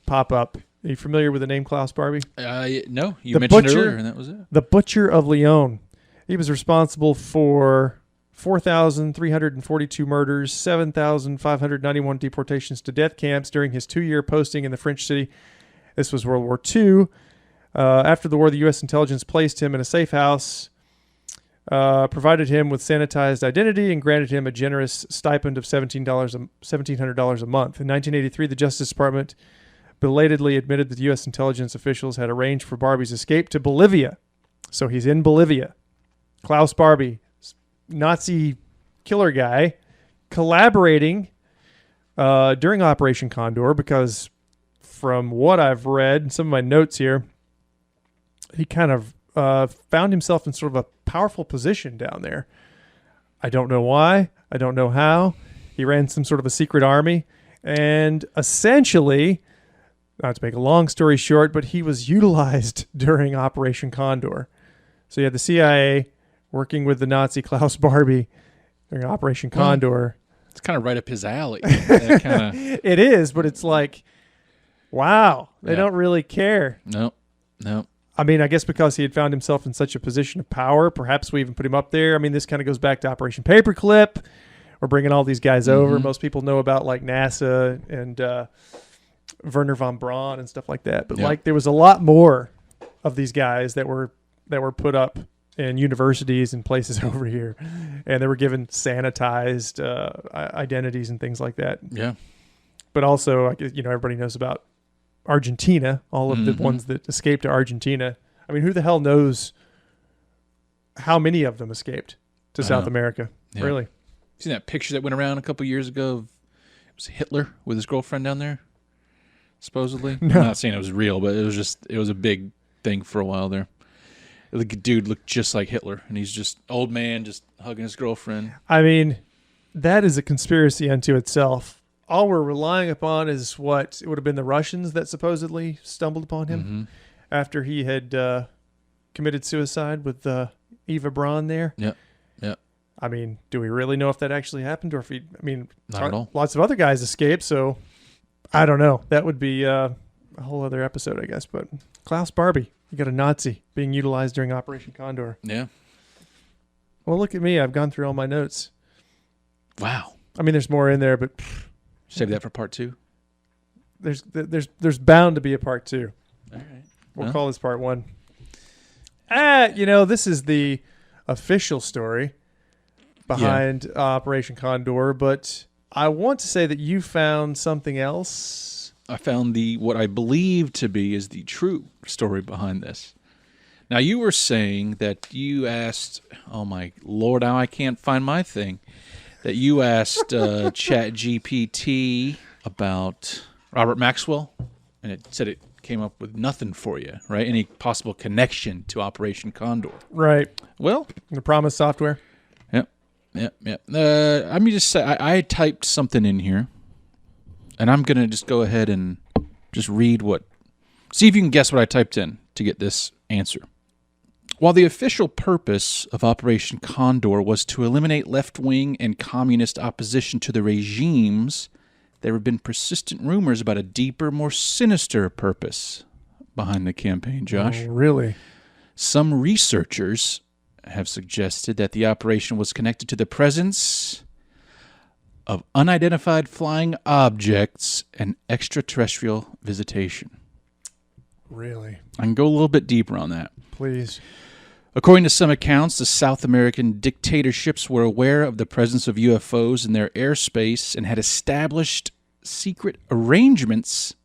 pop up. Are you familiar with the name Klaus Barbie? No, you mentioned it earlier, and that was it. The Butcher of Lyon. He was responsible for 4,342 murders, 7,591 deportations to death camps during his 2-year posting in the French city. This was World War II. After the war, the U.S. intelligence placed him in a safe house, provided him with sanitized identity, and granted him a generous stipend of $1,700 a month. In 1983, the Justice Department belatedly admitted that U.S. intelligence officials had arranged for Barbie's escape to Bolivia. So he's in Bolivia. Klaus Barbie, Nazi killer guy, collaborating during Operation Condor, because from what I've read, some of my notes here, he kind of found himself in sort of a powerful position down there. I don't know why. I don't know how. He ran some sort of a secret army, and essentially, not to make a long story short, but he was utilized during Operation Condor. So you had the CIA working with the Nazi Klaus Barbie during Operation Condor. It's kind of right up his alley. It is, but it's like, wow, they don't really care. No. I mean, I guess because he had found himself in such a position of power, perhaps we even put him up there. I mean, this kind of goes back to Operation Paperclip. We're bringing all these guys over. Most people know about like NASA and Werner von Braun and stuff like that. But like, there was a lot more of these guys that were put up in universities and places over here, and they were given sanitized identities and things like that. Yeah. But also, everybody knows about Argentina, all of the ones that escaped to Argentina. I mean, who the hell knows how many of them escaped to South America? Yeah. Really? Seen that picture that went around a couple years ago? It was Hitler with his girlfriend down there, supposedly. No. I'm not saying it was real, but it was a big thing for a while there. The dude looked just like Hitler, and he's just old man, just hugging his girlfriend. I mean, that is a conspiracy unto itself. all we're relying upon is what it would have been the Russians that supposedly stumbled upon him after he had committed suicide with Eva Braun there. Yep. I mean, do we really know if that actually happened, or if he? I mean, not at all. Lots of other guys escaped, so I don't know. That would be a whole other episode, I guess. But Klaus Barbie, you got a Nazi being utilized during Operation Condor. Yeah. Well, look at me. I've gone through all my notes. Wow. I mean, there's more in there, but save that for part 2. There's bound to be a part 2. All right. We'll call this part 1. This is the official story behind Operation Condor, but I want to say that you found something else. I found what I believe to be is the true story behind this. Now, you were saying that you asked, oh my Lord, now I can't find my thing, that you asked ChatGPT about Robert Maxwell, and it said it came up with nothing for you, right? Any possible connection to Operation Condor. Right. Well, the Promise software. Yep. Let me just say, I typed something in here, and I'm going to just go ahead and just see if you can guess what I typed in to get this answer. While the official purpose of Operation Condor was to eliminate left-wing and communist opposition to the regimes, there have been persistent rumors about a deeper, more sinister purpose behind the campaign, Josh. Oh, really? Some researchers have suggested that the operation was connected to the presence of unidentified flying objects and extraterrestrial visitation. Really? I can go a little bit deeper on that. Please. According to some accounts, the South American dictatorships were aware of the presence of UFOs in their airspace and had established secret agreements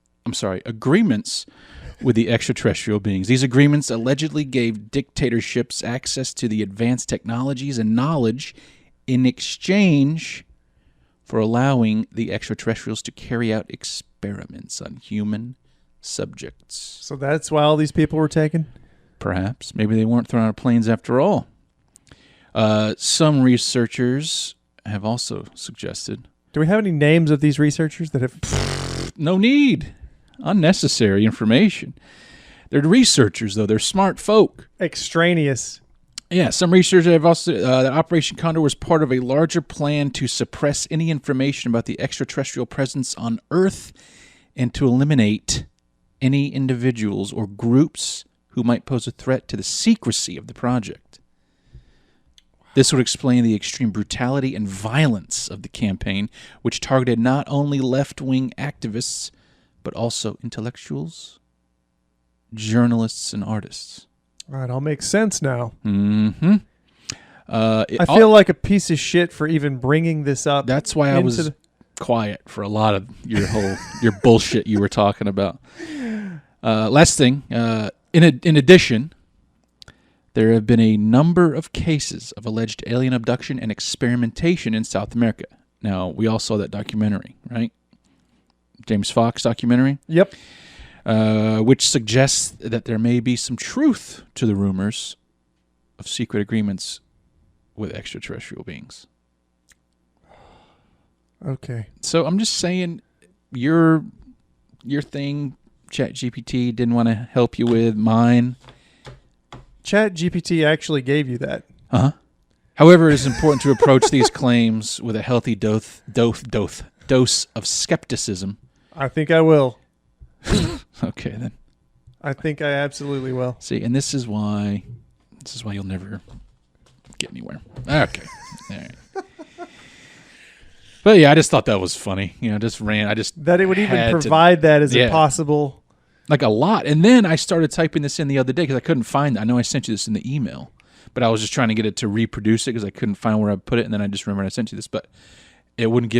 with the extraterrestrial beings. These agreements allegedly gave dictatorships access to the advanced technologies and knowledge in exchange for allowing the extraterrestrials to carry out experiments on human subjects. So that's why all these people were taken? Perhaps. Maybe they weren't thrown out of planes after all. Some researchers have also suggested... Do we have any names of these researchers that have... No need. Unnecessary information. They're researchers, though. They're smart folk. Extraneous. Yeah, some researchers have also... that Operation Condor was part of a larger plan to suppress any information about the extraterrestrial presence on Earth and to eliminate any individuals or groups who might pose a threat to the secrecy of the project. This would explain the extreme brutality and violence of the campaign, which targeted not only left-wing activists, but also intellectuals, journalists, and artists. All right, all makes sense now. Mm-hmm. I feel like a piece of shit for even bringing this up. That's why I was quiet for a lot of your bullshit you were talking about. Last thing, in addition, there have been a number of cases of alleged alien abduction and experimentation in South America. Now, we all saw that documentary, right? James Fox documentary? Yep. Which suggests that there may be some truth to the rumors of secret agreements with extraterrestrial beings. Okay. So I'm just saying your thing, ChatGPT, didn't want to help you with mine. ChatGPT actually gave you that. Uh-huh. However, it is important to approach these claims with a healthy dose of skepticism. I think I will. Okay, then. I think I absolutely will. See, and this is why you'll never get anywhere. Okay. All right. But yeah, I just thought that was funny. That it would even provide that as a possible... Like a lot. And then I started typing this in the other day because I couldn't find it. I know I sent you this in the email, but I was just trying to get it to reproduce it because I couldn't find where I put it. And then I just remembered I sent you this, but it wouldn't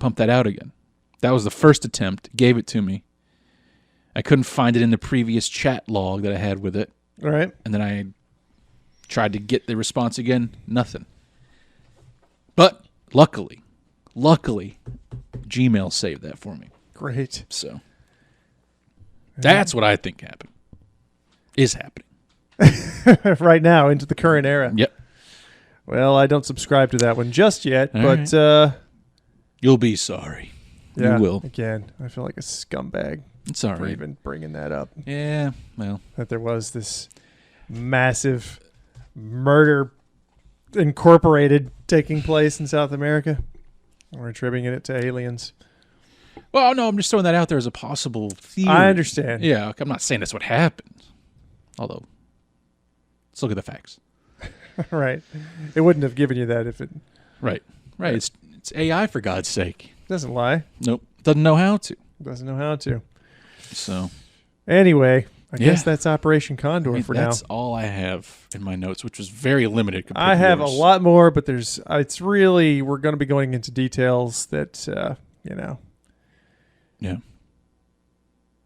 pump that out again. That was the first attempt. It gave it to me. I couldn't find it in the previous chat log that I had with it. All right. And then I tried to get the response again. Nothing. But luckily, Gmail saved that for me. Great. So that's what I think happened. Is happening. Right now, into the current era. Yep. Well, I don't subscribe to that one just yet, but You'll be sorry. Yeah, You will. Again, I feel like a scumbag It's all for right. even bringing that up. Yeah, well. That there was this massive murder incorporated taking place in South America. We're attributing it to aliens. Well, no, I'm just throwing that out there as a possible theory. I understand. Yeah, I'm not saying that's what happened. Although, let's look at the facts. Right. It wouldn't have given you that if it... Right. It's AI, for God's sake. Doesn't lie. Nope. Doesn't know how to. Doesn't know how to. So. Anyway, I guess that's Operation Condor for now. That's all I have in my notes, which was very limited compared I to have yours. a lot more, but it's really, we're going to be going into details that, Yeah.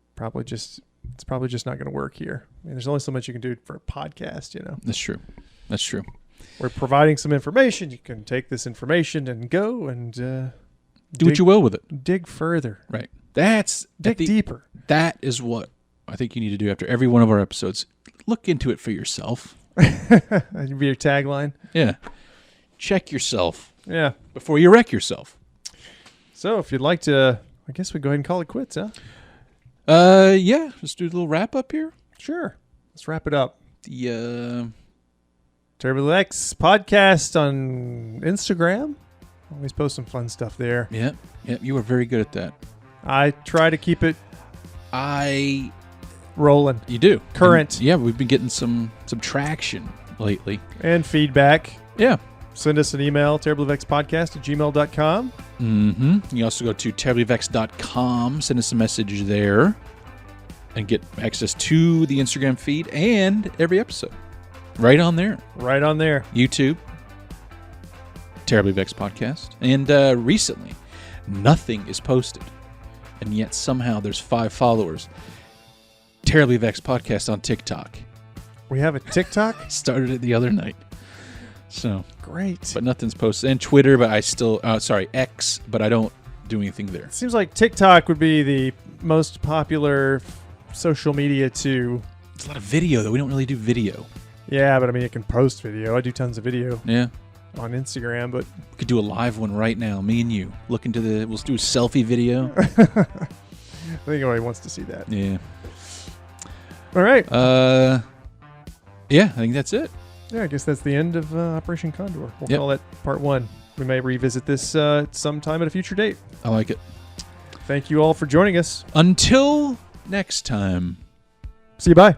it's probably just not going to work here. I mean, there's only so much you can do for a podcast, That's true. That's true. We're providing some information. You can take this information and go and Do what you will with it. dig further. Right. Dig deeper. That is what I think you need to do after every one of our episodes. Look into it for yourself. That'd be your tagline. Yeah. Check yourself Yeah. before you wreck yourself. So if you'd like to, I guess we go ahead and call it quits, huh? Yeah. Let's do a little wrap up here. Sure. Let's wrap it up. The Terribly Vexed Podcast on Instagram. Always post some fun stuff there. yeah. You were very good at that. I try to keep it rolling. You do. Current. And, yeah, we've been getting some traction lately. And feedback. Yeah. Send us an email, terriblyvexedpodcast@gmail.com. Mm-hmm. You can also go to terriblyvexed.com, send us a message there, and get access to the Instagram feed and every episode. Right on there. Right on there. YouTube, Terribly Vexed Podcast. And recently, nothing is posted. And yet somehow there's 5 followers. Terribly Vexed Podcast on TikTok. We have a TikTok? Started it the other night. So, great. but nothing's posted. And Twitter, but I still, X, but I don't do anything there. It seems like TikTok would be the most popular social media to... It's a lot of video, though. We don't really do video. Yeah, but I mean, it can post video. I do tons of video Yeah. on Instagram, but... We could do a live one right now, me and you. Look into we'll do a selfie video. I think nobody wants to see that. Yeah. All right. Yeah, I think that's it. Yeah, I guess that's the end of Operation Condor. We'll Yep. call it part 1. We may revisit this sometime at a future date. I like it. Thank you all for joining us. Until next time. See you. Bye.